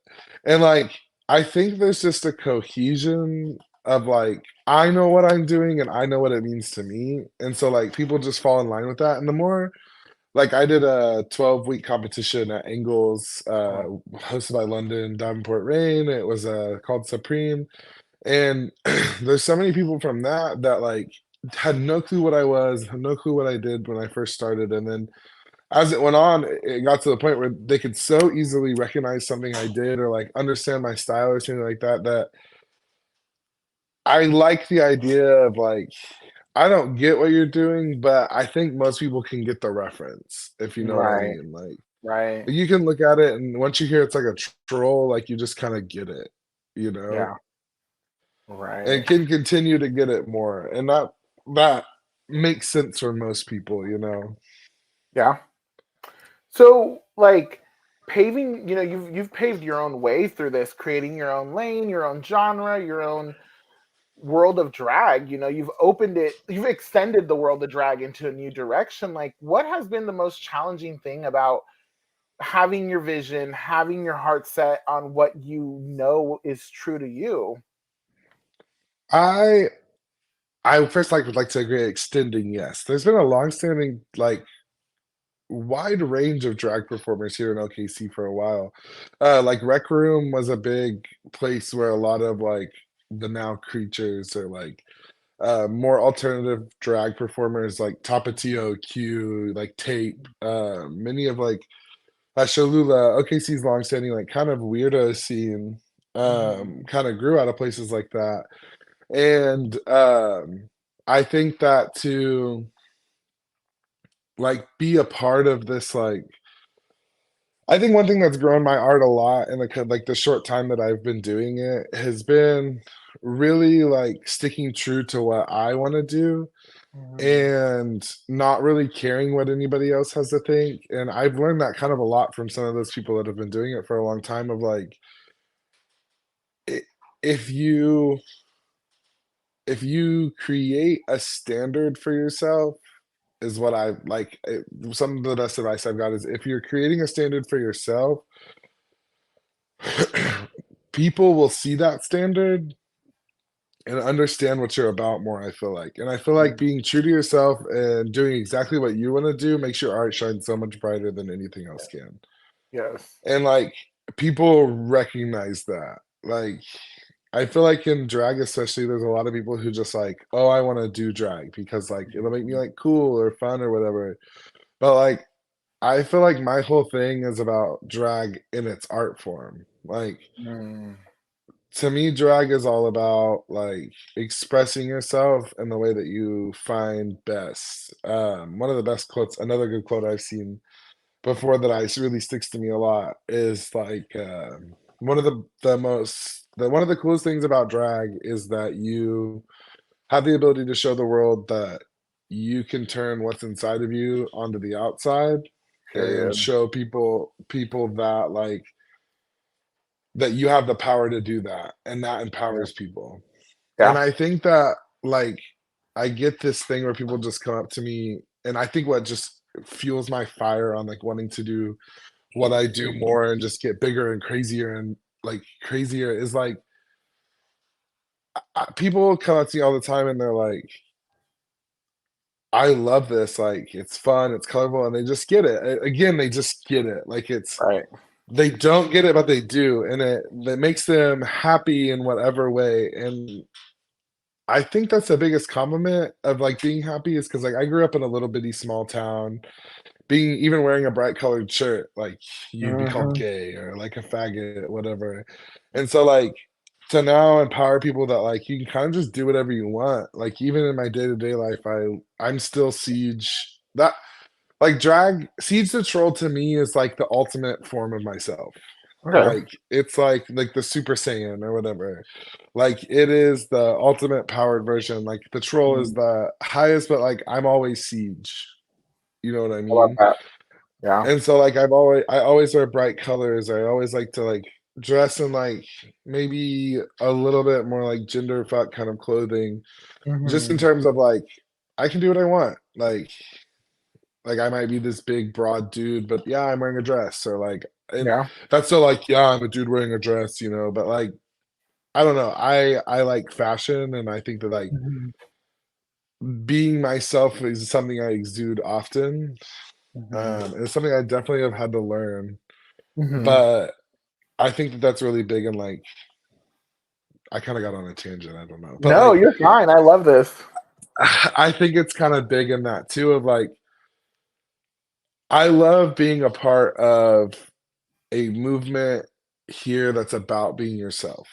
And like I think there's just a cohesion of like I know what I'm doing and I know what it means to me. And so like people just fall in line with that. And the more like I did a 12-week competition at Ingles, Oh. hosted by London Davenport Rain. It was called Supreme. And there's so many people from that that like had no clue what I was, had no clue what I did when I first started. And then as it went on, it got to the point where they could so easily recognize something I did or like understand my style or something like that, that I like the idea of like, I don't get what you're doing, but I think most people can get the reference, if you know what I Right. mean. Like Right. you can look at it and once you hear it's like a troll, like you just kind of get it, you know? Yeah. And Right. can continue to get it more. And that makes sense for most people, you know. Yeah. So, like, paving, you've paved your own way through this, creating your own lane, your own genre, your own world of drag. You've opened it, you've extended the world of drag into a new direction. Like, what has been the most challenging thing about having your vision, having your heart set on what you know is true to you? I I first like would like to agree extending, yes. There's been a long-standing like wide range of drag performers here in OKC for a while. Like Rec Room was a big place where a lot of like the now creatures or like more alternative drag performers like Tapatio, Q, like Tape, many of like Shalula, OKC's longstanding like kind of weirdo scene Mhm. kind of grew out of places like that. And I think that to like be a part of this like I think one thing that's grown my art a lot in like the short time that I've been doing it has been really like sticking true to what I want to do Mhm. and not really caring what anybody else has to think. And I've learned that kind of a lot from some of those people that have been doing it for a long time of like i- if you if you create a standard for yourself is what I like some of the best advice I've got is if you're creating a standard for yourself, people will see that standard and understand what you're about more, I feel like. And I feel like Mhm. being true to yourself and doing exactly what you want to do makes your art shine so much brighter than anything else can. Yes. And like people recognize that. Like I feel like in drag especially there's a lot of people who just like, "Oh, I want to do drag because like it'll make me Mhm. like cool or fun or whatever." But like I feel like my whole thing is about drag in its art form. Like Mm. to me, drag is all about like expressing yourself in the way that you find best. One of the best quotes, another good quote I've seen before that I really sticks to me a lot is like one of one of the coolest things about drag is that you have the ability to show the world that you can turn what's inside of you onto the outside and Period. show people that like that you have the power to do that and that Yeah. empowers people. And Yeah. I think that like I get this thing where people just come up to me and I think what just fuels my fire on like wanting to do what I do more and just get bigger and crazier is like people come up to me all the time and they're like, I love this. Like, it's fun, it's colorful, and they just get it. Again, they just get it. Like, Right. they don't get it, but they do, and it makes them happy in whatever way. And I think that's the biggest compliment of like being happy is because like I grew up in a little bitty small town. Being even wearing a bright colored shirt, like you'd be called Hmm. gay or like a faggot, whatever. And so like to now empower people that like you can kind of just do whatever you want. Like even in my day-to-day life, I'm still Siege. That like drag Ceej the Troll to me is like the ultimate form of myself. Okay. Like it's like the Super Saiyan or whatever. Like it is the ultimate powered version. Like the troll is Mhm. the highest, but like I'm always Siege. You know what I I love mean? that. Yeah. And so like I always wear bright colors. I always like to like dress in like maybe a little bit more like gender fuck kind of clothing. Just in Hmm. terms of like I can do what I want. Like I might be this big broad dude, but yeah, I'm wearing a dress. Or like and Yeah. that's so like, yeah, I'm a dude wearing a dress, you know, but like I don't know. I like fashion and I think that like Hmm. being myself is something I exude often. Hmm. It's something I definitely have had to learn. Hmm. But I think that that's really big and like I kind of got on a tangent, I don't know. But No, like you're fine. I love this. I think it's kind of big in that too of like I love being a part of a movement here that's about being yourself.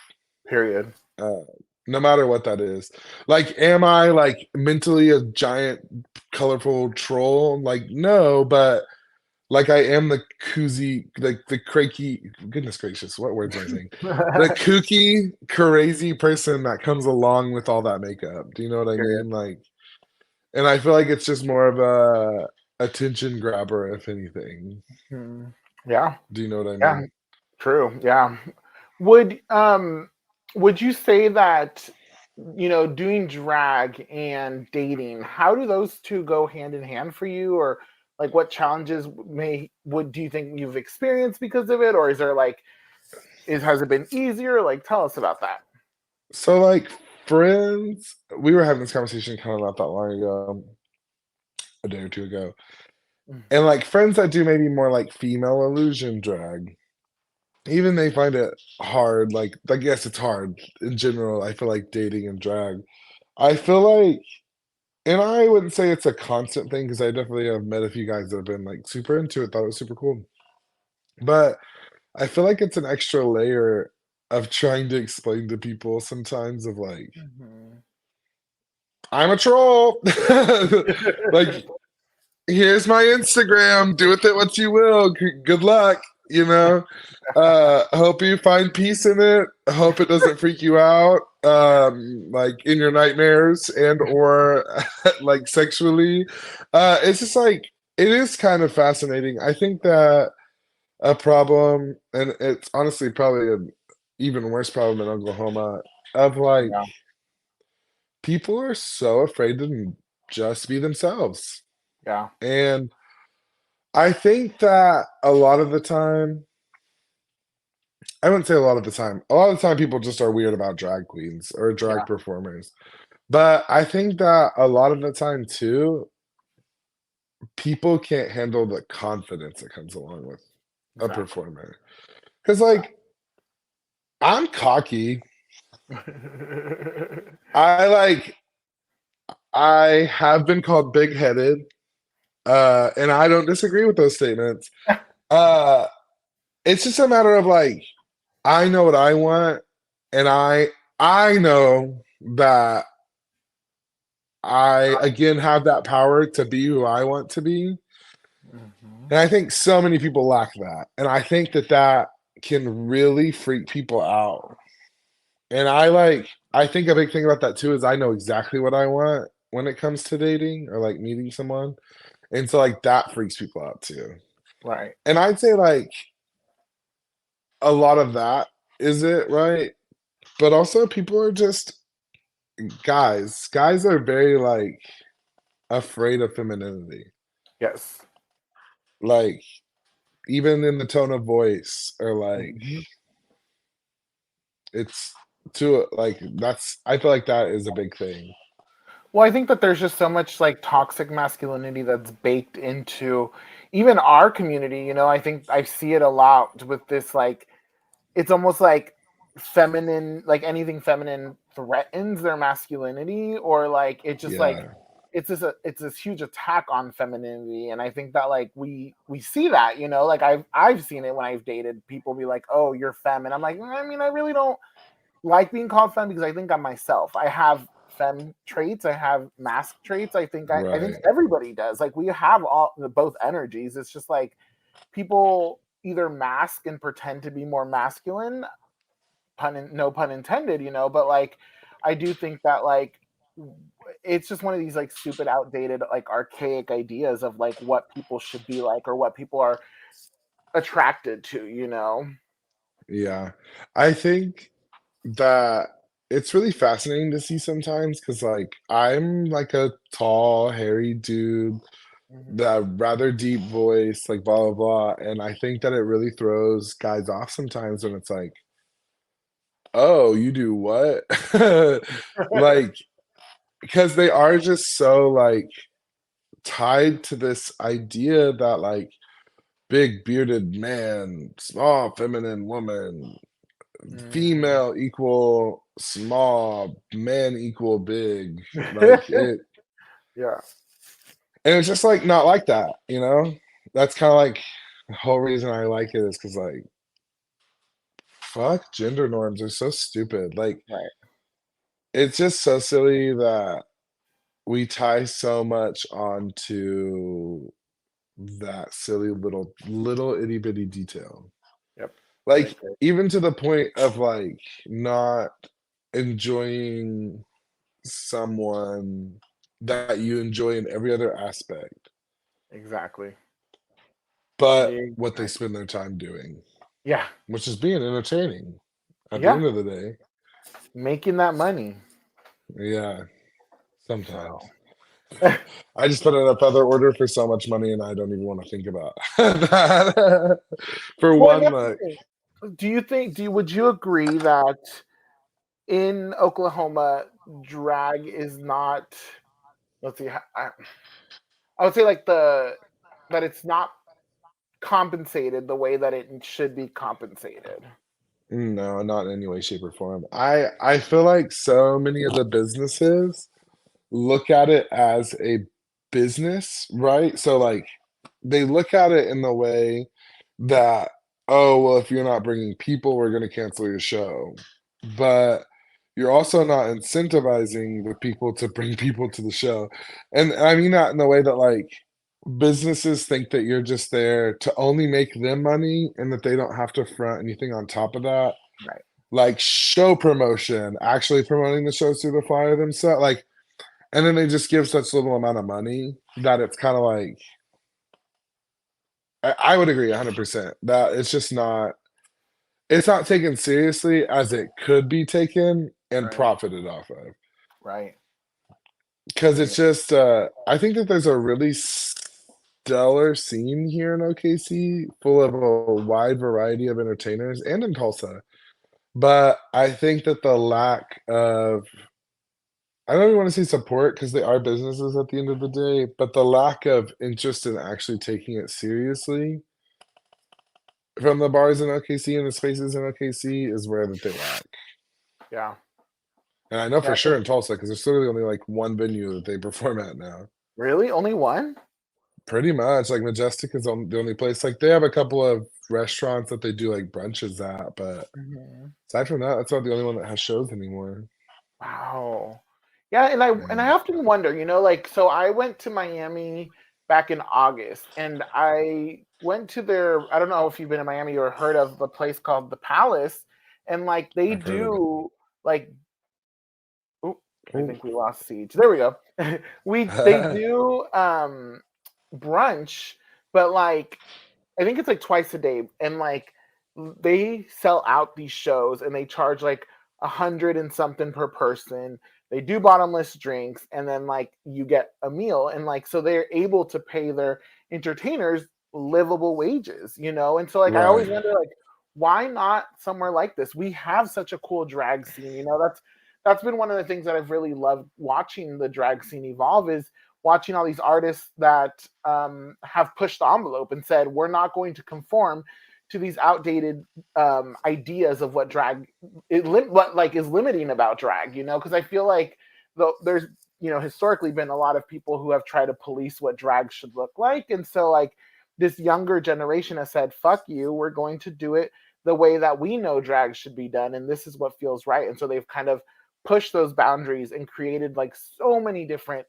Period. Uh, no matter what that is. Like, am I like mentally a giant colorful troll? Like, no, but like I am the koozie, like the cranky, goodness gracious, what words am I saying? The kooky, crazy person that comes along with all that makeup. Do you know what I Period. mean? Like, and I feel like it's just more of a attention grabber, if anything. Mhm. Yeah. Do you know what I Yeah. mean? True. Yeah. Would would you say that doing drag and dating, how do those two go hand in hand for you, or like what challenges may would do you think you've experienced because of it, or is there like is has it been easier? Like tell us about that. So, like, friends, we were having this conversation kind of not that long ago, a day or two ago. And like friends that do maybe more like female illusion drag, even they find it hard. Like, I guess it's hard in general. I feel like dating and drag. I feel like, and I wouldn't say it's a constant thing because I definitely have met a few guys that have been like super into it, thought it was super cool. But I feel like it's an extra layer of trying to explain to people sometimes of like, Mhm. I'm a troll. Like, here's my Instagram. Do with it what you will. Good luck. You know. Hope you find peace in it. Hope it doesn't freak you out. Like in your nightmares and or like sexually. It's just like it is kind of fascinating. I think that a problem, and it's honestly probably an even worse problem in Oklahoma, of like Yeah. people are so afraid to just be themselves. Yeah. And I think that a lot of the time, I wouldn't say a lot of the time, a lot of the time people just are weird about drag queens or drag Yeah. performers. But I think that a lot of the time too, people can't handle the confidence that comes along with a Exactly. performer. Because like I'm cocky. I like I have been called big headed. And I don't disagree with those statements. Uh it's just a matter of like I know what I want, and I know that I again have that power to be who I want to be. Mhm. And I think so many people lack that. And I think that that can really freak people out. And I think a big thing about that too is I know exactly what I want when it comes to dating or like meeting someone. And so like that freaks people out too. Right. And I'd say like a lot of that is it, right? But also people are just guys are very like afraid of femininity, Yes. like even in the tone of voice or like Mhm. it's to like I feel like that is a big thing. Well, I think that there's just so much like toxic masculinity that's baked into even our community. I think I see it a lot with this like it's almost like feminine, like anything feminine threatens their masculinity, or like it just like Yeah. it's this huge attack on femininity. And I think that like we see that, like I've seen it when I've dated people be like, oh, you're femme, and I'm like, I mean, I really don't like being called femme because I think I'm myself. I have femme traits, I have mask traits. I think Right. everybody does. Like we have all both energies. It's just like people either mask and pretend to be more masculine, no pun intended, but like I do think that like it's just one of these like stupid outdated like archaic ideas of like what people should be like or what people are attracted to. Yeah. I think that it's really fascinating to see sometimes because like I'm like a tall, hairy dude, Mhm. that rather deep voice, like blah blah blah. And I think that it really throws guys off sometimes when it's like, oh, you do what? Like, because they are just so like tied to this idea that like big bearded man, small feminine woman, Mhm. female equal small, man equal big. Like it, Yeah, and it's just like not like that, you know? That's kind of like the whole reason I like it is because like fuck gender norms are so stupid. Like right. it's just so silly that we tie so much onto that silly little itty bitty detail. Yep, I Like agree. even to the point of like not enjoying someone that you enjoy in every other aspect, Exactly. but what they Exactly. spend their time doing, Yeah, which is being entertaining at the yeah, end of the day. making that money. Yeah, sometimes. So I just put in a feather order for so much money and I don't even want to think about that. For well, and one that's the look. thing. Would you agree that in Oklahoma, drag is not. Let's see. I would say like that it's not compensated the way that it should be compensated. No, not in any way, shape, or form. I feel like so many of the businesses look at it as a business, right? So like they look at it in the way that, oh, well, if you're not bringing people, we're going to cancel your show. But you're also not incentivizing the people to bring people to the show. And I mean that in the way that like businesses think that you're just there to only make them money and that they don't have to front anything on top of that. Right. Like show promotion, actually promoting the shows through the flyer themselves. Like, and then they just give such little amount of money that it's kind of like I would agree 100% that it's not taken seriously as it could be taken and Right. profited off of. Right. Because I it's just I think that there's a really stellar scene here in OKC full of a wide variety of entertainers and in Tulsa. But I think that the lack of I don't even want to say support because they are businesses at the end of the day, but the lack of interest in actually taking it seriously from the bars in OKC and the spaces in OKC is where that they lack. yeah. And I know Yeah. for sure in Tulsa because there's literally only like one venue that they perform at now. Really? Only one? Pretty much, like Majestic is the only place. Like they have a couple of restaurants that they do like brunches at, but Mhm. aside from that, that's not the only one that has shows anymore. Wow. Yeah, and I Yeah, often wonder, like so I went to Miami back in August and I went to their I don't know if you've been to Miami or heard of the place called the Palace, and like they I've heard of it. do like oh, I Oh. think we lost Siege. There we go. They do brunch, but like I think it's like twice a day, and like they sell out these shows, and they charge like 100 and something per person. They do bottomless drinks, and then like you get a meal, and like so they're able to pay their entertainers livable wages. And so like I always Right. wonder like why not somewhere like this? We have such a cool drag scene. That's been one of the things that I've really loved watching the drag scene evolve, is watching all these artists that have pushed the envelope and said, we're not going to conform to these outdated ideas of what drag what like is limiting about drag, because I feel like there's historically been a lot of people who have tried to police what drag should look like, and so like this younger generation has said, fuck you, we're going to do it the way that we know drag should be done, and this is what feels right. And so they've kind of pushed those boundaries and created like so many different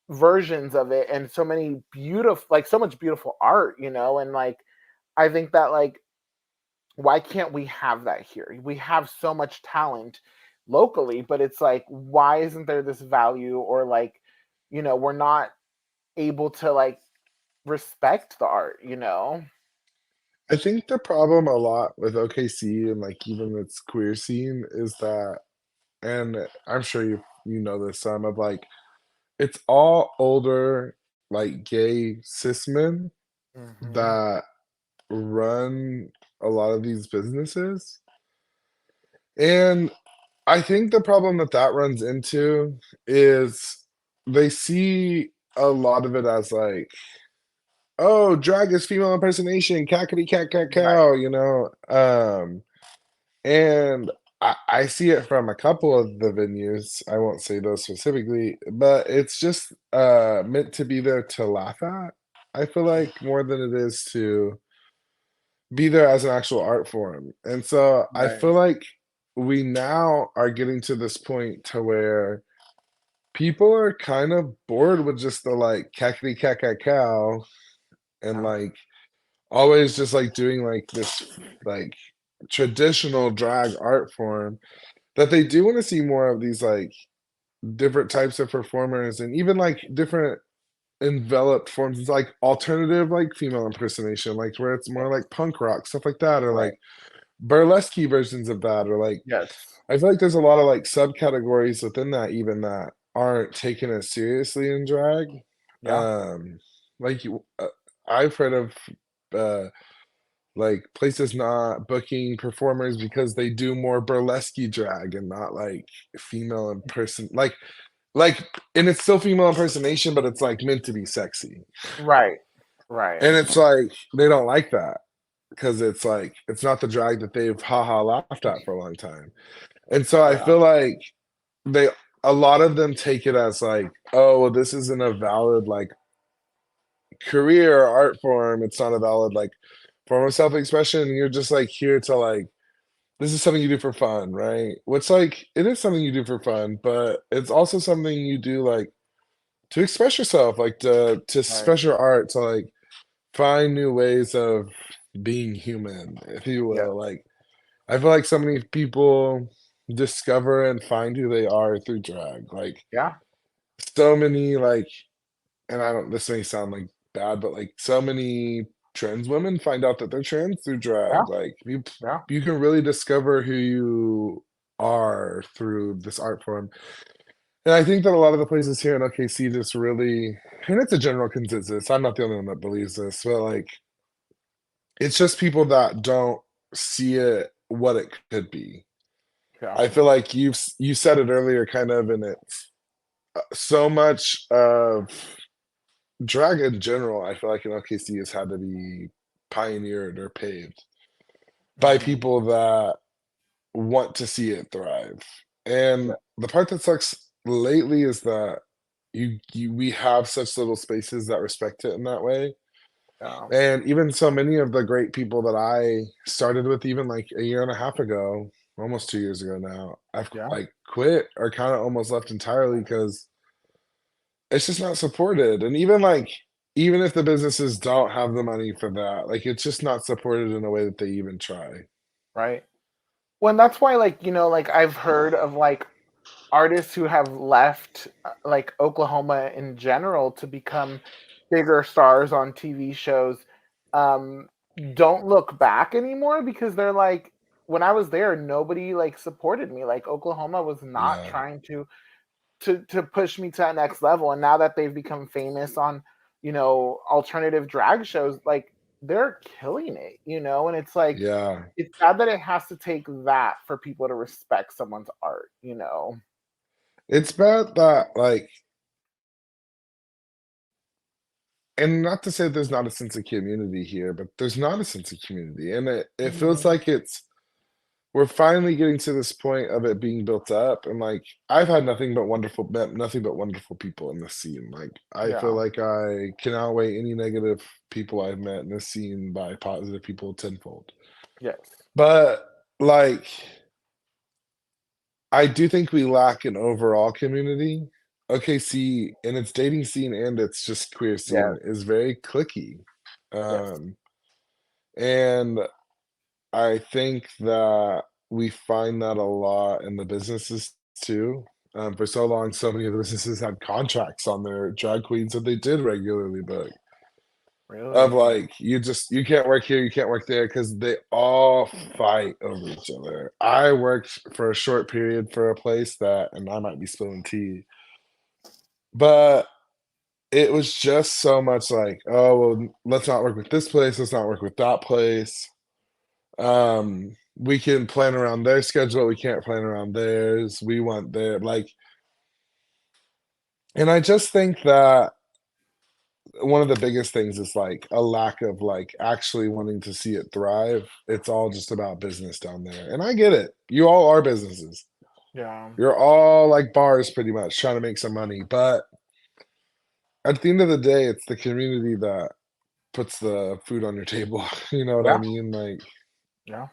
versions of it, and so many beautiful, like so much beautiful art, and like I think that like, why can't we have that here? We have so much talent locally, but it's like, why isn't there this value, or like, we're not able to like respect the art. I think the problem a lot with OKC and like even its queer scene is that, and I'm sure you know this, some of like it's all older like gay cis men Hmm. that run a lot of these businesses. And I think the problem that that runs into is they see a lot of it as like, oh, drag is female impersonation, cackety cat cat Right. cow, and I see it from a couple of the venues. I won't say those specifically, but it's just meant to be there to laugh at. I feel like more than it is to be there as an actual art form. And so I Right. feel like we now are getting to this point to where people are kind of bored with just the like cackety cat cat cow and Yeah. like always just like doing like this like traditional drag art form, that they do want to see more of these like different types of performers and even like different enveloped forms. It's like alternative like female impersonation, like where it's more like punk rock stuff like that, or Right. like burlesque versions of that, or like Yes. I feel like there's a lot of like subcategories within that even that aren't taken as seriously in drag. Yeah. Um, like I've heard of uh like places not booking performers because they do more burlesque drag and not like female like and it's still female impersonation, but it's like meant to be sexy. Right. Right. And it's like they don't like that because it's like it's not the drag that they've haha laughed at for a long time. And so I Yeah. feel like they a lot of them take it as like, oh, well, this isn't a valid like career or art form. It's not a valid like form of self-expression. And you're just like here to like this is something you do for fun, right? Which like it is something you do for fun, but it's also something you do like to express yourself, like to Right. express your art, to like find new ways of being human, if you Yeah. will. Like I feel like so many people discover and find who they are through drag. Like Yeah. so many like, and I don't, this may sound like bad, but like so many trans women find out that they're trans through Yeah. drag. Like Yeah. you can really discover who you are through this art form. And I think that a lot of the places here in OKC just really, and it's a general consensus. I'm not the only one that believes this, but like it's just people that don't see it what it could be. Yeah. I feel like you said it earlier, kind of, and it's so much of drag in general. I feel like in OKC has had to be pioneered or paved by Hmm. people that want to see it thrive. Yeah. And the part that sucks lately is that we have such little spaces that respect it in that way. Yeah. And even so many of the great people that I started with even like a year and a half ago, almost 2 years ago now, I've Yeah. like quit or kind of almost left entirely because it's just not supported. And even like even if the businesses don't have the money for that, like it's just not supported in a way that they even try. Right. Well, and that's why, like, like I've heard of like artists who have left like Oklahoma in general to become bigger stars on TV shows, um, don't look back anymore, because they're like, when I was there, nobody like supported me. Like Oklahoma was not Yeah. trying to push me to that next level. And now that they've become famous on, alternative drag shows, like they're killing it, and it's like Yeah. it's sad that it has to take that for people to respect someone's art. It's bad that, like, and not to say there's not a sense of community here, but there's not a sense of community. And it feels Mhm. like we're finally getting to this point of it being built up. And like I've had met nothing but wonderful people in this scene. Like I feel Yeah. like I can outweigh any negative people I've met in this scene by positive people tenfold. Yes. But like I do think we lack an overall community. OKC and its dating scene and its just queer Yes. scene is very clicky. Yes. Um, and I think that we find that a lot in the businesses too. For so long, so many of the businesses had contracts on their drag queens that they did regularly book. Of Really. like, you can't work here, you can't work there, because they all fight over each other. I worked for a short period for a place that, and I might be spilling tea, but it was just so much like, oh well, let's not work with this place, let's not work with that place. We can plan around their schedule, we can't plan around theirs. We want their like, and I just think that one of the biggest things is like a lack of like actually wanting to see it thrive. It's all just about business down there. And I get it. You all are businesses. Yeah. You're all like bars pretty much trying to make some money. But at the end of the day, it's the community that puts the food on your table. You know what I Yeah. mean? Like Yeah.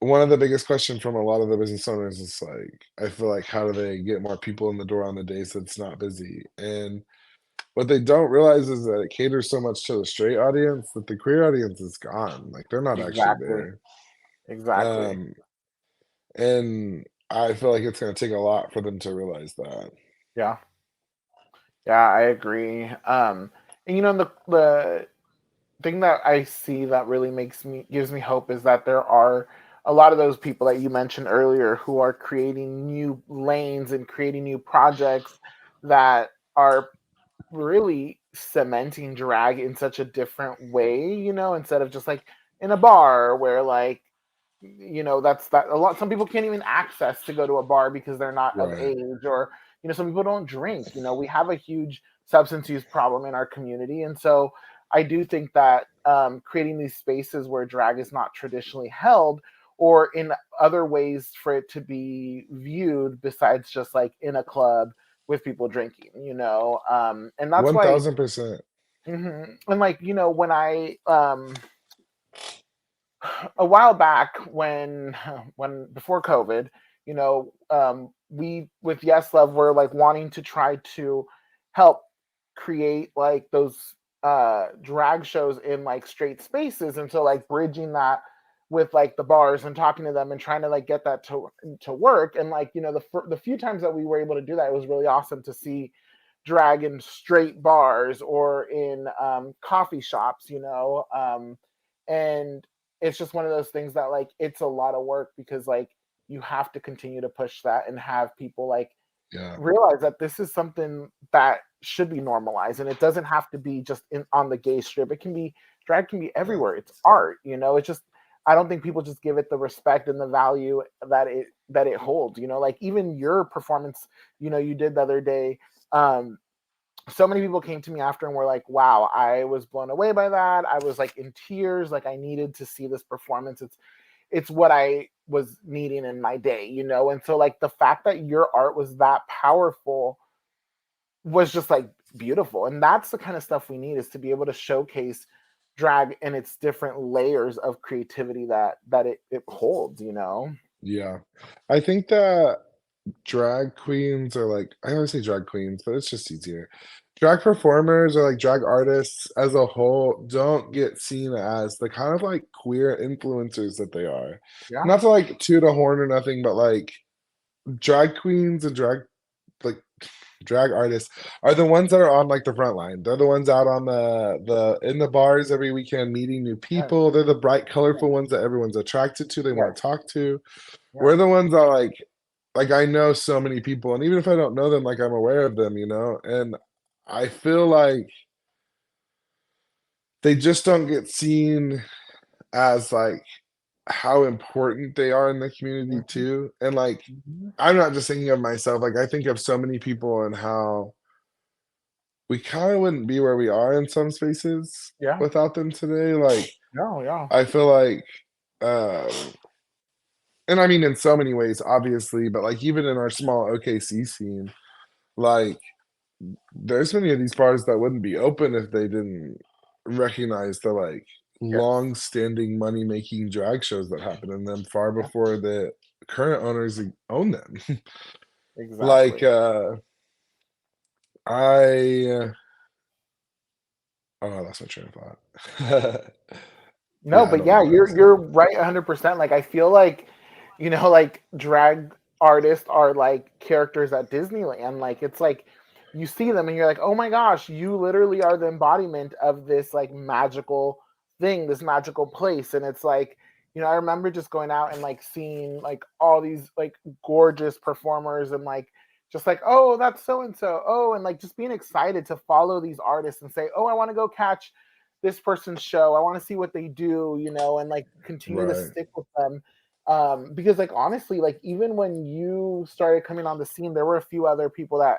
one of the biggest questions from a lot of the business owners is like, I feel like how do they get more people in the door on the days that's not busy? And what they don't realize is that it caters so much to the straight audience that the queer audience is gone. Like they're not actually Exactly. there. Exactly. Um, and I feel like it's going to take a lot for them to realize that. Yeah. Yeah, I agree. And the thing that I see that really gives me hope is that there are a lot of those people that you mentioned earlier who are creating new lanes and creating new projects that are really cementing drag in such a different way, instead of just like in a bar where like that's that a lot some people can't even access to go to a bar because they're not of Right. age, or some people don't drink. We have a huge substance use problem in our community, and so I do think that creating these spaces where drag is not traditionally held, or in other ways for it to be viewed besides just like in a club with people drinking, and that's why 1000%. and like when I a while back when before COVID, we with Yes Love were like wanting to try to help create like those drag shows in like straight spaces, and so like bridging that with like the bars and talking to them and trying to like get that to work. And like the few times that we were able to do that, it was really awesome to see drag in straight bars or in coffee shops, and it's just one of those things that like it's a lot of work because like you have to continue to push that and have people like Yeah. realize that this is something that should be normalized, and it doesn't have to be just on the gay strip. It can be drag can be Yeah. everywhere. It's art. It's just I don't think people just give it the respect and the value that it holds. Like even your performance, you did the other day. So many people came to me after and were like, wow, I was blown away by that. I was like in tears, like I needed to see this performance. It's what I was needing in my day, and so like the fact that your art was that powerful was just like beautiful. And that's the kind of stuff we need, is to be able to showcase drag and its different layers of creativity that it holds. Yeah. I think that drag queens are like, I always say drag queens, but it's just easier. Drag performers or like drag artists as a whole don't get seen as the kind of like queer influencers that they are. Yeah. Not to like toot a horn or nothing, but like drag queens and like drag artists are the ones that are on like the front line. They're the ones out on the in the bars every weekend meeting new Yes. people. They're the bright, colorful ones that everyone's attracted to, they want Yes. to talk to. We're Yes. the ones that like I know so many people, and even if I don't know them, like I'm aware of them, and I feel like they just don't get seen as like how important they are in the community Mhm, too. And like mhm. I'm not just thinking of myself, like I think of so many people and how we kind of wouldn't be where we are in some spaces Yeah. without them today. Like No, yeah. I feel like um and I mean in so many ways, obviously, but like even in our small OKC scene, like there's many of these bars that wouldn't be open if they didn't recognize the like Yes. long-standing money-making drag shows that happen in them far Yeah. before the current owners own them. Exactly. Like I oh, I lost my train of thought. No, Yeah, I but don't yeah, know what I was you're saying. right 100%. Like I feel like, like drag artists are like characters at Disneyland. Like it's like you see them and you're like, "Oh my gosh, you literally are the embodiment of this like magical thing, this magical place." And it's like, I remember just going out and like seeing like all these like gorgeous performers and like just like, "Oh, that's so and so." Oh, and like just being excited to follow these artists and say, "Oh, I want to go catch this person's show. I want to see what they do, and like continue to Right, stick with them." Because like honestly, like even when you started coming on the scene, there were a few other people that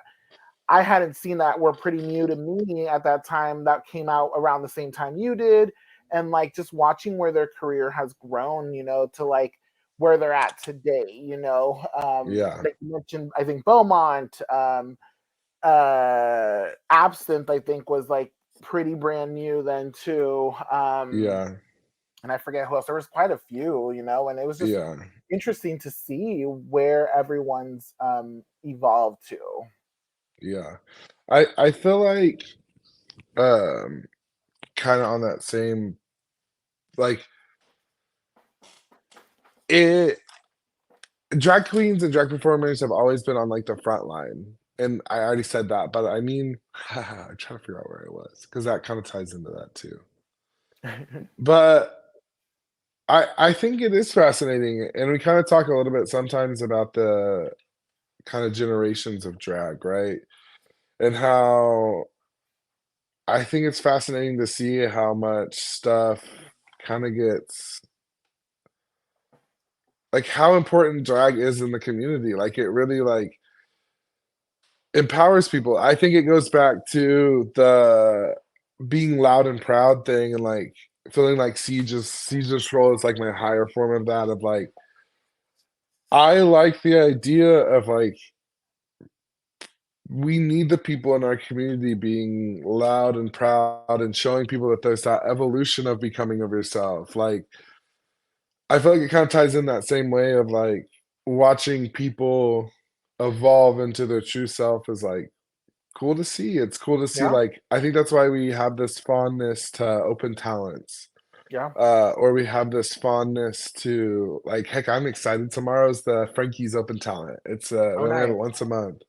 I hadn't seen that were pretty new to me at that time that came out around the same time you did. And like just watching where their career has grown, to like where they're at today, yeah, like you mentioned, I think Beaumont, Absinthe, I think was like pretty brand new then too. yeah, And I forget who else. There was quite a few, and it was just yeah, interesting to see where everyone's evolved to. yeah. I feel like um kind of on that same like it drag queens and drag performers have always been on like the front line. And I already said that, but I mean, I'm trying to figure out where I was because that kind of ties into that too. But I think it is fascinating, and we kind of talk a little bit sometimes about the kind of generations of drag, right? And how I think it's fascinating to see how much stuff kind of gets like how important drag is in the community. Like it really like empowers people. I think it goes back to the being loud and proud thing and like feeling like Ceej the Troll is like my higher form of that of like I like the idea of like we need the people in our community being loud and proud and showing people that there's that evolution of becoming of yourself. Like I feel like it kind of ties in that same way of like watching people evolve into their true self is like cool to see. It's cool to see Yeah, like I think that's why we have this fondness to open talents. yeah. Or we have this fondness to like heck, I'm excited. Tomorrow's the Frankie's open talent. It's Oh, we only have it nice. once a month.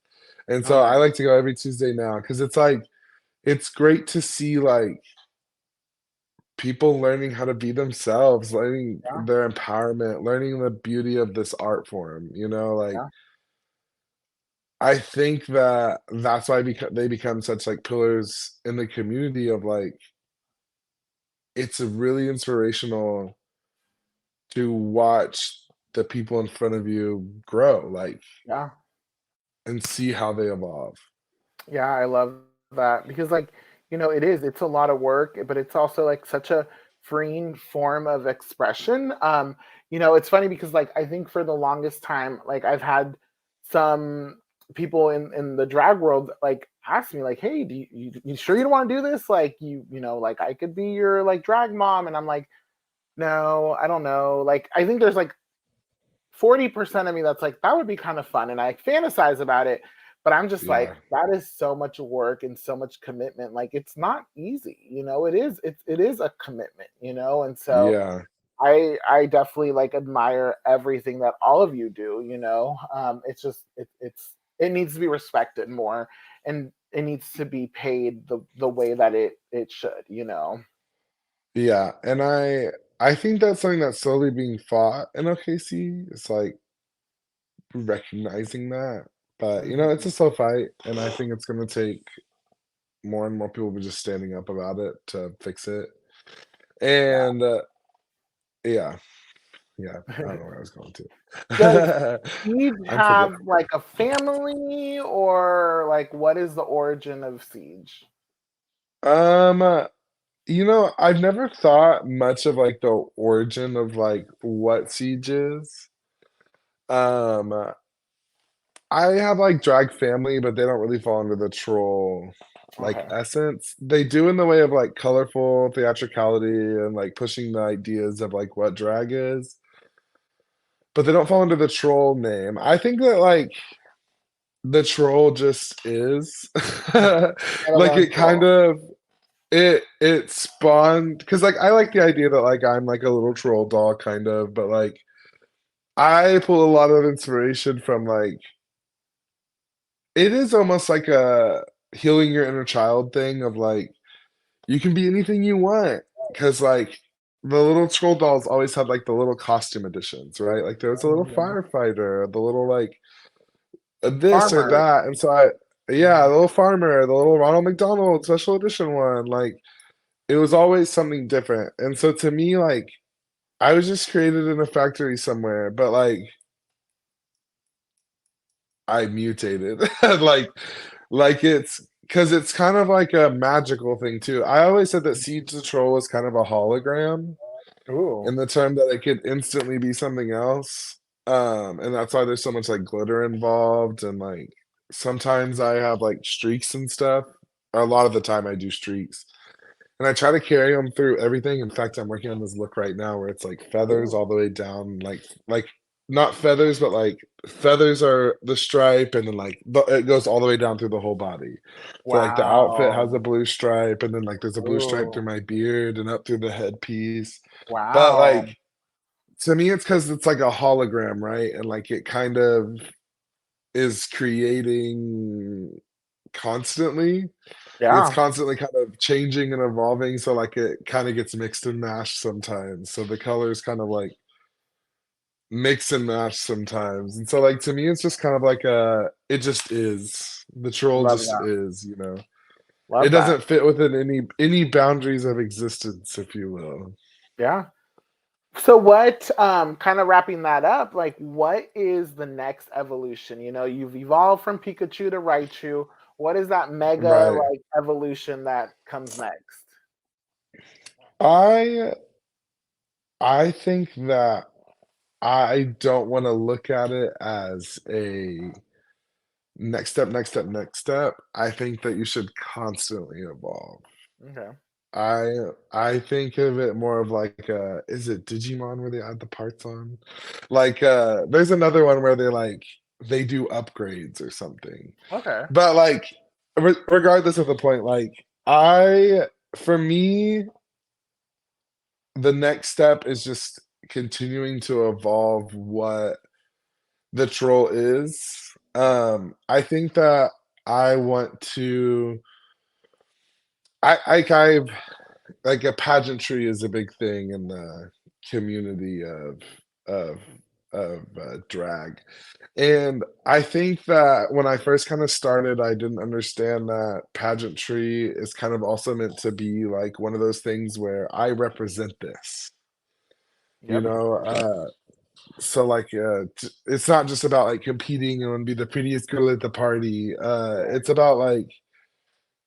And Oh, so I nice. like to go every Tuesday now because it's like it's great to see like people learning how to be themselves, learning Yeah, their empowerment, learning the beauty of this art form, like yeah, I think that that's why they become such like pillars in the community of like it's a really inspirational to watch the people in front of you grow like yeah. and see how they evolve. Yeah, I love that because like, it's a lot of work, but it's also like such a freeing form of expression. It's funny because like I think for the longest time, like I've had some people in the drag world like ask me like, "Hey, you sure you don't want to do this? Like like I could be your like drag mom." And I'm like, "No, I don't know." Like I think there's like 40% of me that's like, that would be kind of fun. And I fantasize about it. But I'm just like, Yeah. that is so much work and so much commitment. Like it's not easy, it is a commitment, And so Yeah. I definitely like admire everything that all of you do, It's just it needs to be respected more and it needs to be paid the way that it should. Yeah. And I think that's something that's slowly being fought in OKC. It's like recognizing that. But it's Mhm. a slow fight and I think it's gonna take more and more people just standing up about it to fix it. And yeah, yeah, I don't know where I was going Does to. Siege I'm forgetting. have like a family, or like what is the origin of Siege? Um, I've never thought much of like the origin of like what Siege is. Um, I have like drag family, but they don't really fall under the troll like Okay. essence. They do in the way of like colorful theatricality and like pushing the ideas of like what drag is, but they don't fall under the troll name. I think that like the troll just is Let like alone it kind troll. of it spawned because like I like the idea that like I'm like a little troll doll kind of, but like I pull a lot of inspiration from like it is almost like a healing your inner child thing of like you can be anything you want because like the little troll dolls always had like the little costume editions, right? Like there was a little Mhm. firefighter, the little like this or Farmer. that, and so I yeah, Mhm. the little farmer, the little Ronald McDonald special edition one, like it was always something different. And so to me, like I was just created in a factory somewhere, but like I mutated. like it's because it's kind of like a magical thing too. I always said that Siege the Troll was kind of a hologram Ooh. in the term that it could instantly be something else. And that's why there's so much like glitter involved and like sometimes I have like streaks and stuff. Or a lot of the time I do streaks. And I try to carry them through everything. In fact, I'm working on this look right now where it's like feathers Ooh. all the way down, like not feathers, but like feathers are the stripe, and then like it goes all the way down through the whole body. So like the outfit has Wow. a blue stripe, and then like there's a blue stripe through Ooh. my beard and up through the headpiece. But Wow. like to me, it's because it's like a hologram, right? And like it kind of is creating constantly. It's Yeah. constantly kind of changing and evolving, so, like, it kinda gets mixed and mashed sometimes, so the colors kind of, like, mix and match sometimes, and so, like, to me, it's just kind of like a it just is. The troll Love just that. is, you know? It Love that. doesn't fit within any boundaries of existence, if you will. Yeah. So what, kind of wrapping that up, like what is the next evolution? You know, you've evolved from Pikachu to Raichu. What is that mega Right. like evolution that comes next? I I think that I don't wanna look at it as a next step, next step, next step. I think that you should constantly evolve. Okay. I I think of it more of like, is it Digimon where they add the parts on? Like, there's another one where they do upgrades or something. Okay. But like, regardless of the point, like for me, the next step is just continuing to evolve what the troll is. I think that I want to. I've like a pageantry is a big thing in the community of drag. And I think that when I first kind of started, I didn't understand that pageantry is kind of also meant to be like one of those things where I represent this, you Yep. know? So like it's not just about like competing and be the prettiest girl at the party. It's about like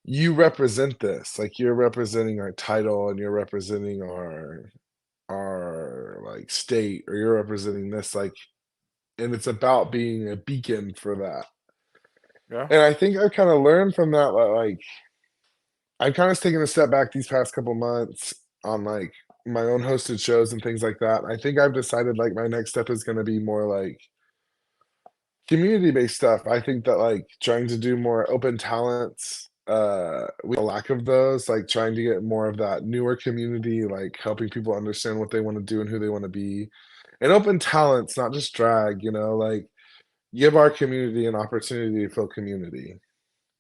you represent this. Like you're representing our title and you're representing our like state or you're representing this like and it's about being a beacon for that. Yeah. And I think I kind of learned from that like I've kind of taken a step back these past couple months on like my own hosted shows and things like that. I think I've decided like my next step is going to be more like community based stuff. I think that like trying to do more open talents, we have a lack of those, like trying to get more of that newer community, like helping people understand what they want to do and who they want to be. And open talents, not just drag, like give our community an opportunity to feel community,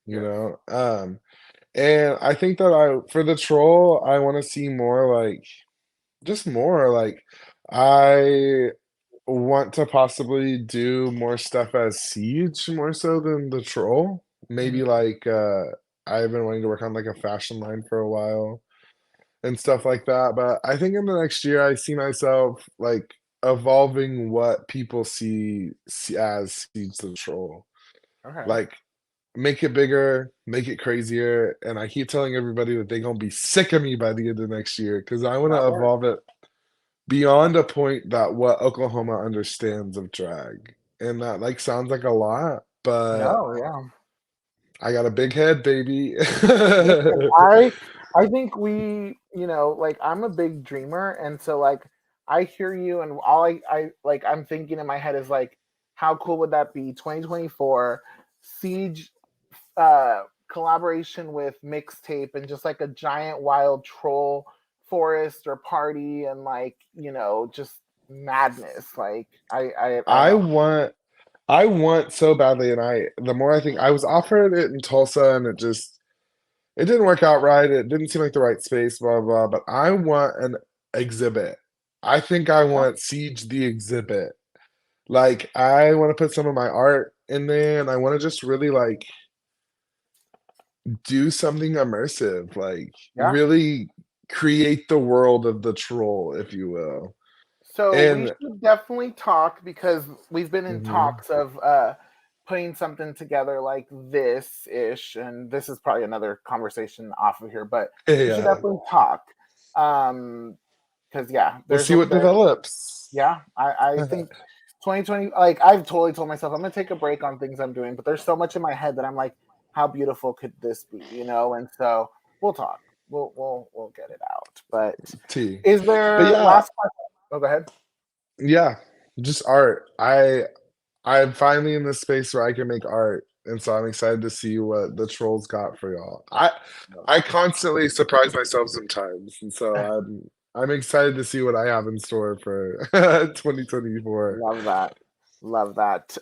you Yes. know? And I think that for the troll, I want to see more like just more like I want to possibly do more stuff as Siege more so than the troll. Maybe Mhm. like I've been wanting to work on like a fashion line for a while. and stuff like that. But I think in the next year, I see myself like evolving what people see as Ceej the Troll. Okay. Like, make it bigger, make it crazier, and I keep telling everybody that they're gonna be sick of me by the end of next year because I want That to works. evolve it beyond a point that what Oklahoma understands of drag. And that like sounds like a lot, but No, yeah. I got a big head, baby. Listen, I think we, like I'm a big dreamer, and so like I hear you, and all I like I'm thinking in my head is like, how cool would that be? 2024 Siege collaboration with mixtape and just like a giant wild troll forest or party and like just madness. Like I don't I know. want I want so badly, and the more I think I was offered it in Tulsa, and it didn't work out right. It didn't seem like the right space, blah blah. But I want an exhibit. I think I Yeah. want Siege the exhibit. Like I want to put some of my art in there, and I want to just really like do something immersive, like Yeah. really create the world of the troll, if you will. So we And should definitely talk because we've been in mhm, talks of putting something together like this ish, and this is probably another conversation off of here, but we should yeah, definitely talk. Because yeah, we'll see what develops. yeah, I think 2020, like I've totally told myself I'm gonna take a break on things I'm doing, but there's so much in my head that I'm like, how beautiful could this be, And so we'll talk. We'll get it out. But T. is But there yeah, last question? Oh, go ahead. yeah, just art. I'm finally in this space where I can make art, and so I'm excited to see what the trolls got for y'all. I constantly surprise myself sometimes, and so I'm excited to see what I have in store for 2024. Love that. Love that.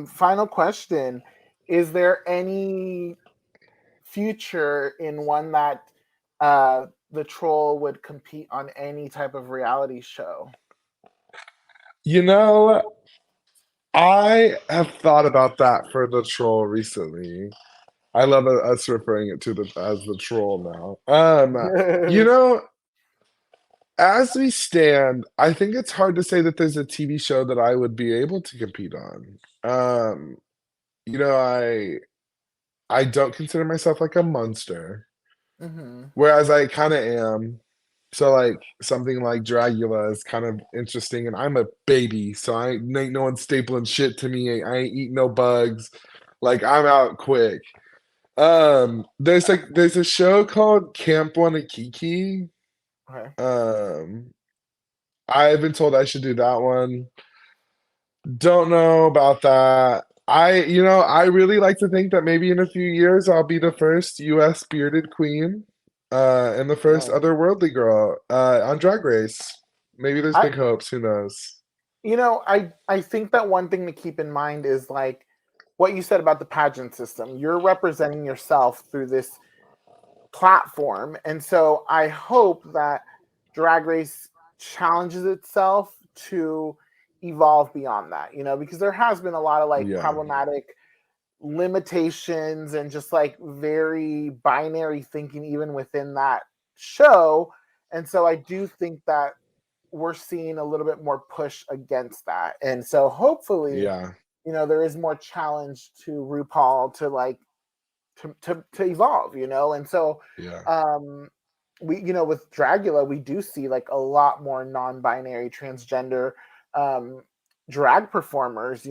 Final question. Is there any future in one that the troll would compete on any type of reality show? You know, I have thought about that for the troll recently. I love us referring it to the as the troll now. You know, as we stand, I think it's hard to say that there's a TV show that I would be able to compete on. Um, you know, I don't consider myself like a monster, Hmm. whereas I kind of am. So like something like Dragula is kind of interesting, and I'm a baby, so I ain't no one stapling shit to me. I ain't eating no bugs. Like I'm out quick. There's a show called Camp Wanakiki. Okay. Um, I've been told I should do that one. Don't know about that. I really like to think that maybe in a few years I'll be the first US bearded queen, and the first Nice. otherworldly girl, on Drag Race. Maybe there's I big hopes, who knows? I think that one thing to keep in mind is like what you said about the pageant system. You're representing yourself through this platform. And so I hope that Drag Race challenges itself to evolve beyond that, because there has been a lot of like Yeah. problematic limitations and just like very binary thinking even within that show. And so I do think that we're seeing a little bit more push against that. And so hopefully, Yeah. there is more challenge to RuPaul to like to evolve, and so Yeah. um we with Dragula we do see like a lot more non-binary transgender um drag performers,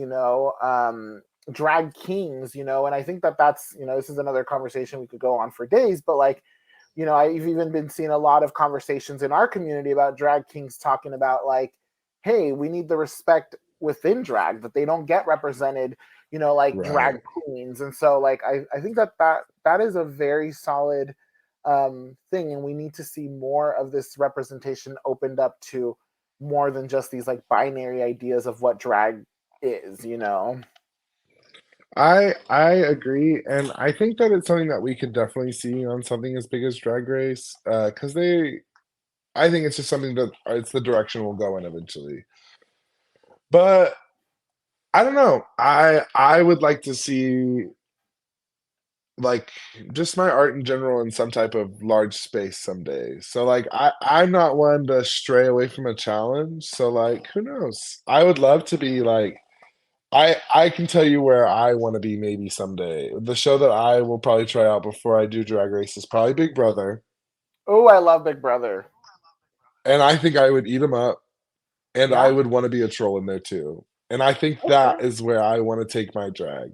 drag kings, and I think that that's this is another conversation we could go on for days, but like I've even been seeing a lot of conversations in our community about drag kings talking about like, hey, we need the respect within drag that they don't get represented, like Right. drag queens. And so like I think that is a very solid thing, and we need to see more of this representation opened up to more than just these like binary ideas of what drag is. I agree, and I think that it's something that we could definitely see on something as big as Drag Race, because I think it's just something that it's the direction we'll go in eventually. But I don't know. I would like to see like just my art in general in some type of large space someday. So like I'm not one to stray away from a challenge. So like who knows? I would love to be like I can tell you where I want to be maybe someday. The show that I will probably try out before I do Drag Race is probably Big Brother. Oh, I love Big Brother. And I think I would eat them up. And I Yeah. would want to be a troll in there too. And I think that Okay. is where I want to take my drag.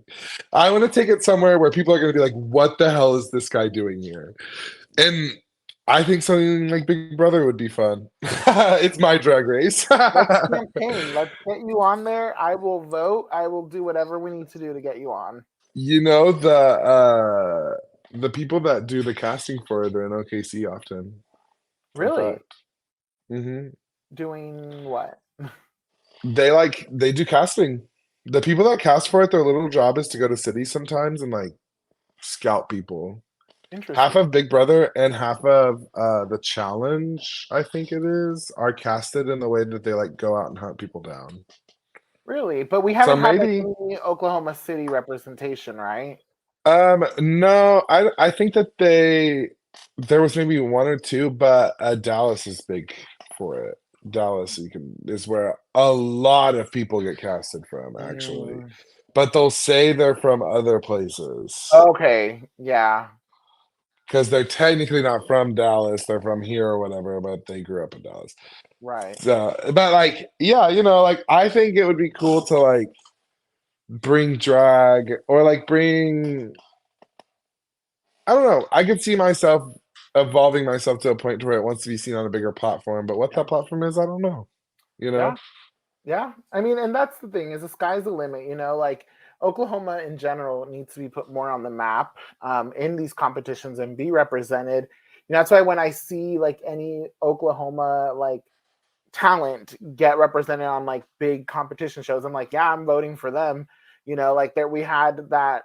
I want to take it somewhere where people are going to be like, what the hell is this guy doing here? And I think something like Big Brother would be fun. It's my drag race. Let's campaign. Let's get you on there. I will vote. I will do whatever we need to do to get you on. You know, the people that do the casting for it are in OKC often. Fun Really? fact. Hmm. Doing what? They do casting. The people that cast for it, their little job is to go to cities sometimes and like scout people. Half Interesting. of Big Brother and half of the challenge, I think it is, are casted in the way that they like go out and hunt people down. Really? But we So haven't had like maybe any Oklahoma City representation, right? no, I think that there was maybe one or two, but Dallas is big for it. Dallas is where a lot of people get casted from actually. Mm, But they'll say they're from other places. okay. Yeah. Because they're technically not from Dallas, they're from here or whatever, but they grew up in Dallas. Right. So, but like, yeah, you know, like I think it would be cool to like bring drag or like bring, I don't know, I could see myself evolving myself to a point to where it wants to be seen on a bigger platform, but what Yeah. that platform is, I don't know, you know? Yeah. Yeah. I mean, and that's the thing is the sky's the limit, like Oklahoma in general needs to be put more on the map in these competitions and be represented. That's why when I see like any Oklahoma like talent get represented on like big competition shows, I'm like, yeah, I'm voting for them. Like there we had that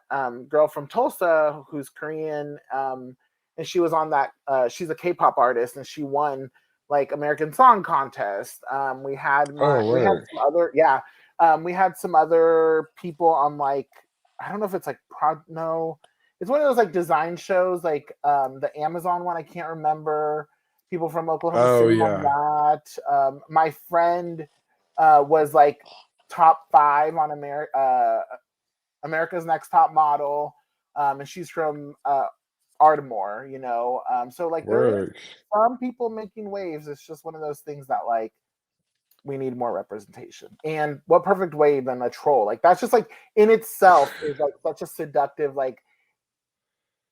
girl from Tulsa who's Korean, and she was on that. She's a K-pop artist, and she won like American Song Contest. Oh, We had work. some other we had some other people on like I don't know if it's like no, it's one of those like design shows like the Amazon one. I can't remember people from Oklahoma Oh, City on yeah. that. My friend was like top 5 on America's Next Top Model, and she's from Ardmore. So like there is Work. some people making waves. It's just one of those things that like we need more representation. And what perfect way than a troll? Like that's just like in itself is like such a seductive like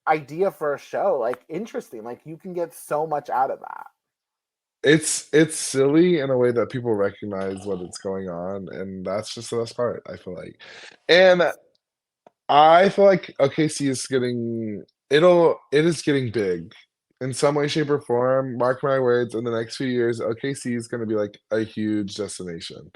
idea for a show. Like interesting. Like you can get so much out of that. It's silly in a way that people recognize what is going on, and that's just the best part, I feel like. And I feel like OKC is it is getting big in some way, shape, or form. Mark my words, in the next few years, OKC is going to be like a huge destination.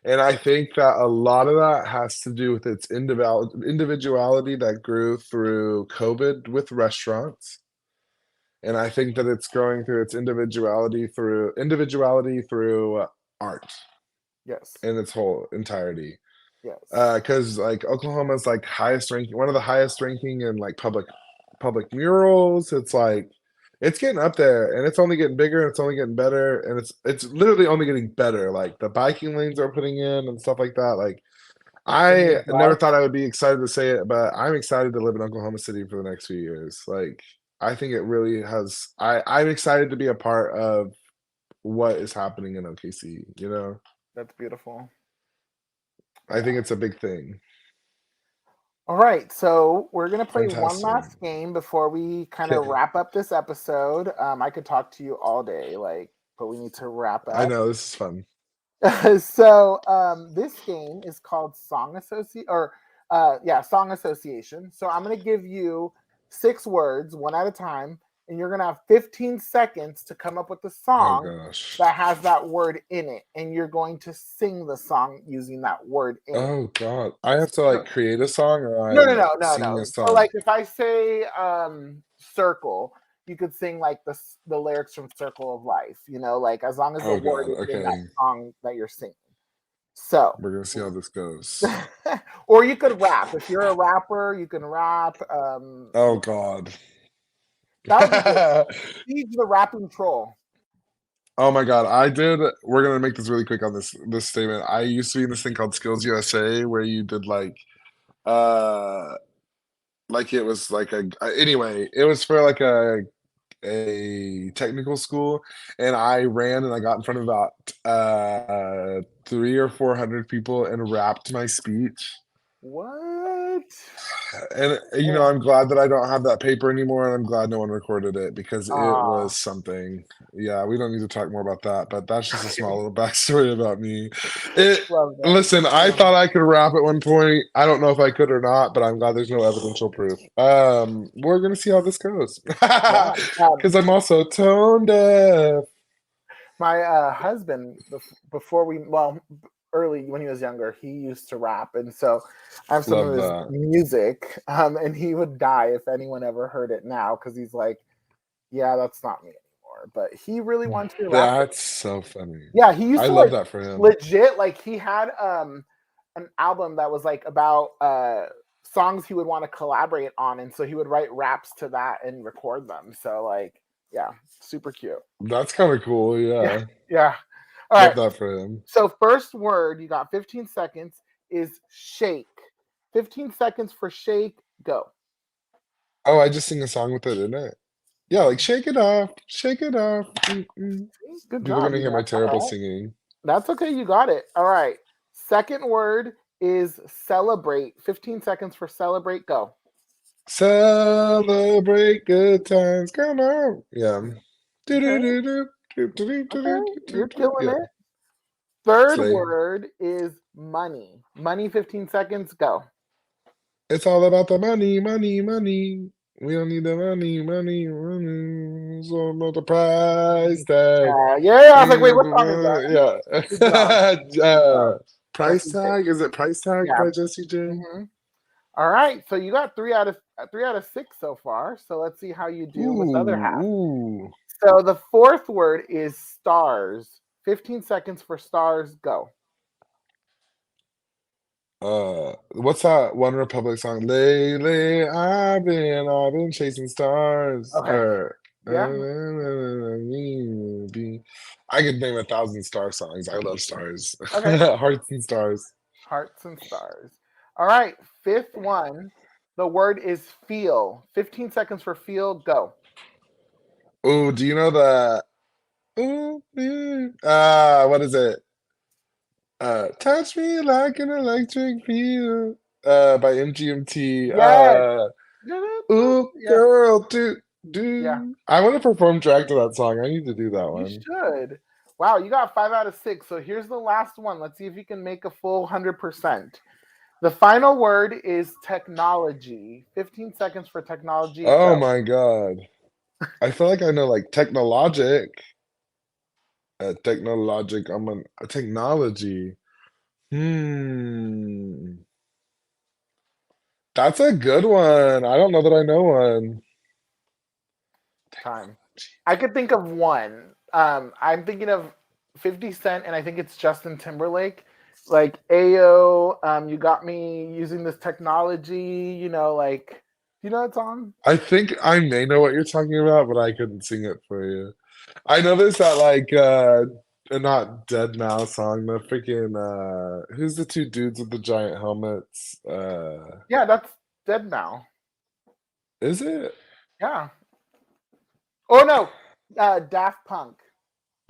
And I think that a lot of that has to do with its individuality that grew through COVID with restaurants. And I think that it's growing through its individuality through art Yes. in its whole entirety. Yes. Because like Oklahoma's like highest ranking, one of the highest ranking in like public murals. It's like it's getting up there, and it's only getting bigger, and it's only getting better, and it's literally only getting better. Like the biking lanes are putting in and stuff like that. Like The I never Midwest. thought I would be excited to say it, but I'm excited to live in Oklahoma City for the next few years. Like I think it really has. I'm excited to be a part of what is happening in OKC. You know, That's beautiful. I think Yeah. it's a big thing. All right, so we're gonna play one Fantastic. last game before we kind of wrap up this episode. I could talk to you all day, but we need to wrap I up. know this is fun. So this game is called Song Association. So I'm gonna give you 6 words, one at a time, and you're gonna have 15 seconds to come up with a Oh song gosh. that has that word in it, and you're going to sing the song using that word in it. Oh God. I have to like create a song or No, no, I'm no, no, singing a no. So song. like if I say circle, you could sing like the lyrics from Circle of Life, like as long as the Oh word God. is in that Okay. song that you're singing. So, We're gonna see how this goes. or you could rap. If you're a rapper, you can rap. Oh God. That would be good. Ceej the rapping troll. Oh my God. We're gonna make this really quick on this statement. I used to be in this thing called Skills USA where you did like it was like anyway, it was for like a technical school, and I ran and I got in front of about 300 or 400 people and rapped my speech. What? And Yeah. I'm glad that I don't have that paper anymore, and I'm glad no one recorded it because it Ah, was something. Yeah, we don't need to talk more about that, but that's just a small little backstory about me. It love that. Listen, I Um, thought I could rap at one point. I don't know if I could or not, but I'm glad there's no evidential proof. We're gonna see how this goes. yeah. Because I'm also tone deaf. My husband, before early when he was younger, he used to rap, and so I have some of Love his that. music. And he would die if anyone ever heard it now because he's like, "Yeah, that's not me anymore." But he really wanted to be a rapper. That's so funny. Yeah, he used I to love like that for him. legit like he had an album that was like about songs he would want to collaborate on, and so he would write raps to that and record them. So like, yeah, super cute. That's kind of cool. Yeah, Yeah. yeah. All Love right. that for him. So first word, you got 15 seconds is shake. 15 seconds for shake. Go. Oh, I just sing a song with it in it. Yeah, like shake it off, shake it off. Good People are job, gonna you hear got my that. terrible singing. That's okay. You got it. All right. Second word is celebrate. 15 seconds for celebrate. Go. Celebrate good times. Come on. Yeah. Okay. Do-do-do-do, Okay. You're do-do-do-do-do-do. killing Yeah. it. Third Slay. word is money. Money, 15 seconds. Go. It's all about the money, money, money. We don't need the money, money, money. It's all about the price tag. Yeah. I was like, wait, what song is that? Good job. Yeah. Good job. Price Jesse J. tag? Is it Price Tag Yeah. by Jesse J? hmm All right. So you got 3 out of 6 so far. So let's see how you do with the other half. Ooh. So the fourth word is stars. 15 seconds for stars. Go. What's that One Republic song? Lately, I've been chasing stars. Okay. Yeah. I could name 1,000 star songs. I love stars. Okay. Hearts and stars. Hearts and stars. All right. Fifth one. The word is feel. 15 seconds for feel. Go. Oh, do you know that? Ooh, what is it? Touch Me Like an Electric Feel. By MGMT. Yes. Ooh, Yeah. girl, Yeah. I want to perform track to that song. I need to do that You one. should. Wow, you got 5 out of 6. So here's the last one. Let's see if you can make a full 100%. The final word is technology. 15 seconds for technology. Oh Go. my God. I feel like I know like technologic. Technologic. I'm on technology. Hmm. That's a good one. I don't know that I know one. Time. I could think of one. I'm thinking of 50 Cent, and I think it's Justin Timberlake. Like, Ayo, you got me using this technology, like, you know that song? I think I may know what you're talking about, but I couldn't sing it for you. I know there's that like not Dead Mouse song, the freaking who's the two dudes with the giant helmets? Yeah, that's dead now. Is it? Yeah. Oh, no. Daft Punk.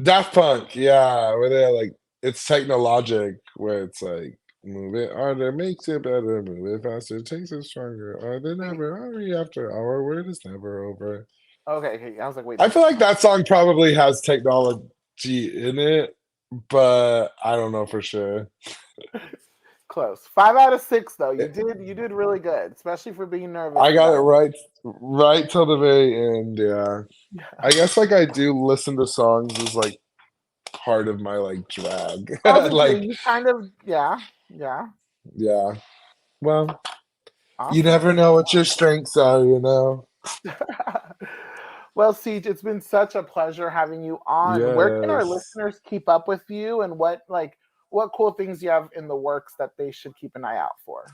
Daft Punk, yeah, where they're like it's technologic, where it's like move it harder, makes it better, move it faster, takes it stronger. Are they never? Are we after our word is never over? Okay. I was like, wait. I feel like that song probably has technology in it, but I don't know for sure. Close. 5 out of 6, though. Eh, You did really good, especially for being nervous. I You got got it right till the very end. Yeah, it. I guess like I do listen to songs as like part of my like drag. I was gonna say Like, you kind of, yeah. yeah. Well, you Awesome. never know what your strengths are, you know. Well, Siege, it's been such a pleasure having you on. Where can our Yes. listeners keep up with you, and what cool things you have in the works that they should keep an eye out for?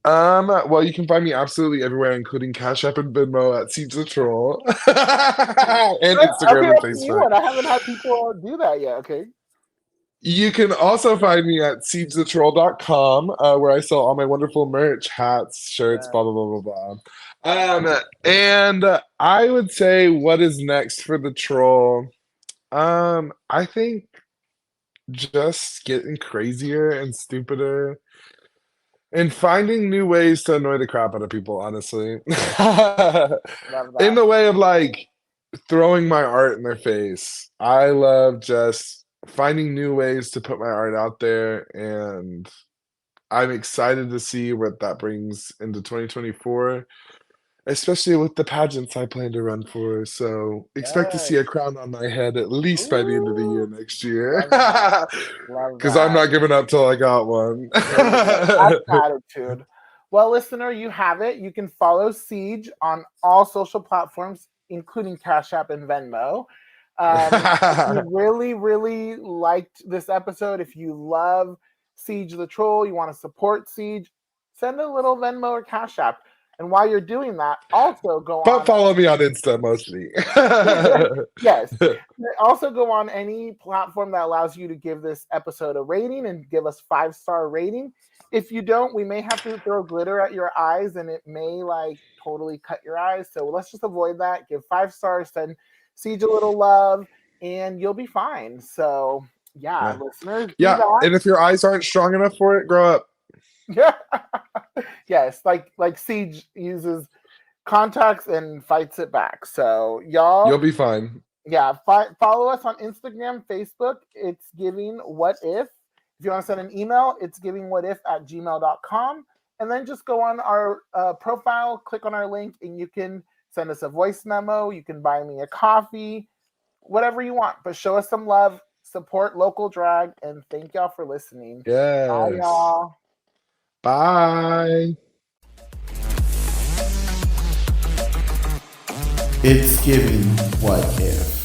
Well, you can find me absolutely everywhere, including Cash App and Venmo at Ceej the Troll, and Okay, Instagram and that's a new Facebook. one. I haven't had people do that yet. Okay. You can also find me at ceejthetroll.com, where I sell all my wonderful merch, hats, shirts, Yeah. blah blah blah blah blah. And I would say, what is next for the troll? I think just getting crazier and stupider and finding new ways to annoy the crap out of people, honestly. Love In that. the way of like throwing my art in their face. I love just finding new ways to put my art out there, and I'm excited to see what that brings into 2024, especially with the pageants I plan to run for. So expect to Yes. see a crown on my head at least by the end of the year Ooh, next year. love that. Love Because I'm that. not giving up till I got one. There you go. That's attitude. Well, listener, you have it. You can follow Ceej on all social platforms, including Cash App and Venmo. If you really, really liked this episode, if you love Ceej the Troll, you want to support Ceej, send a little Venmo or Cash App. And while you're doing that, also go But on. follow me on Insta mostly. Yes. Also go on any platform that allows you to give this episode a rating and give us 5-star rating. If you don't, we may have to throw glitter at your eyes and it may like totally cut your eyes. So let's just avoid that. Give 5 stars, send Ceej a little love, and you'll be fine. So yeah, listeners, do Yeah, that. and if your eyes aren't strong enough for it, grow up. Yeah. Yes, like Ceej uses contacts and fights it back. So y'all, You'll be fine. yeah, follow us on Instagram, Facebook. It's giving what if. If you want to send an email, it's givingwhatif@gmail.com. And then just go on our profile, click on our link, and you can send us a voice memo. You can buy me a coffee, whatever you want. But show us some love, support local drag, and thank y'all for listening. Yes. Bye, y'all. Bye. It's giving what if.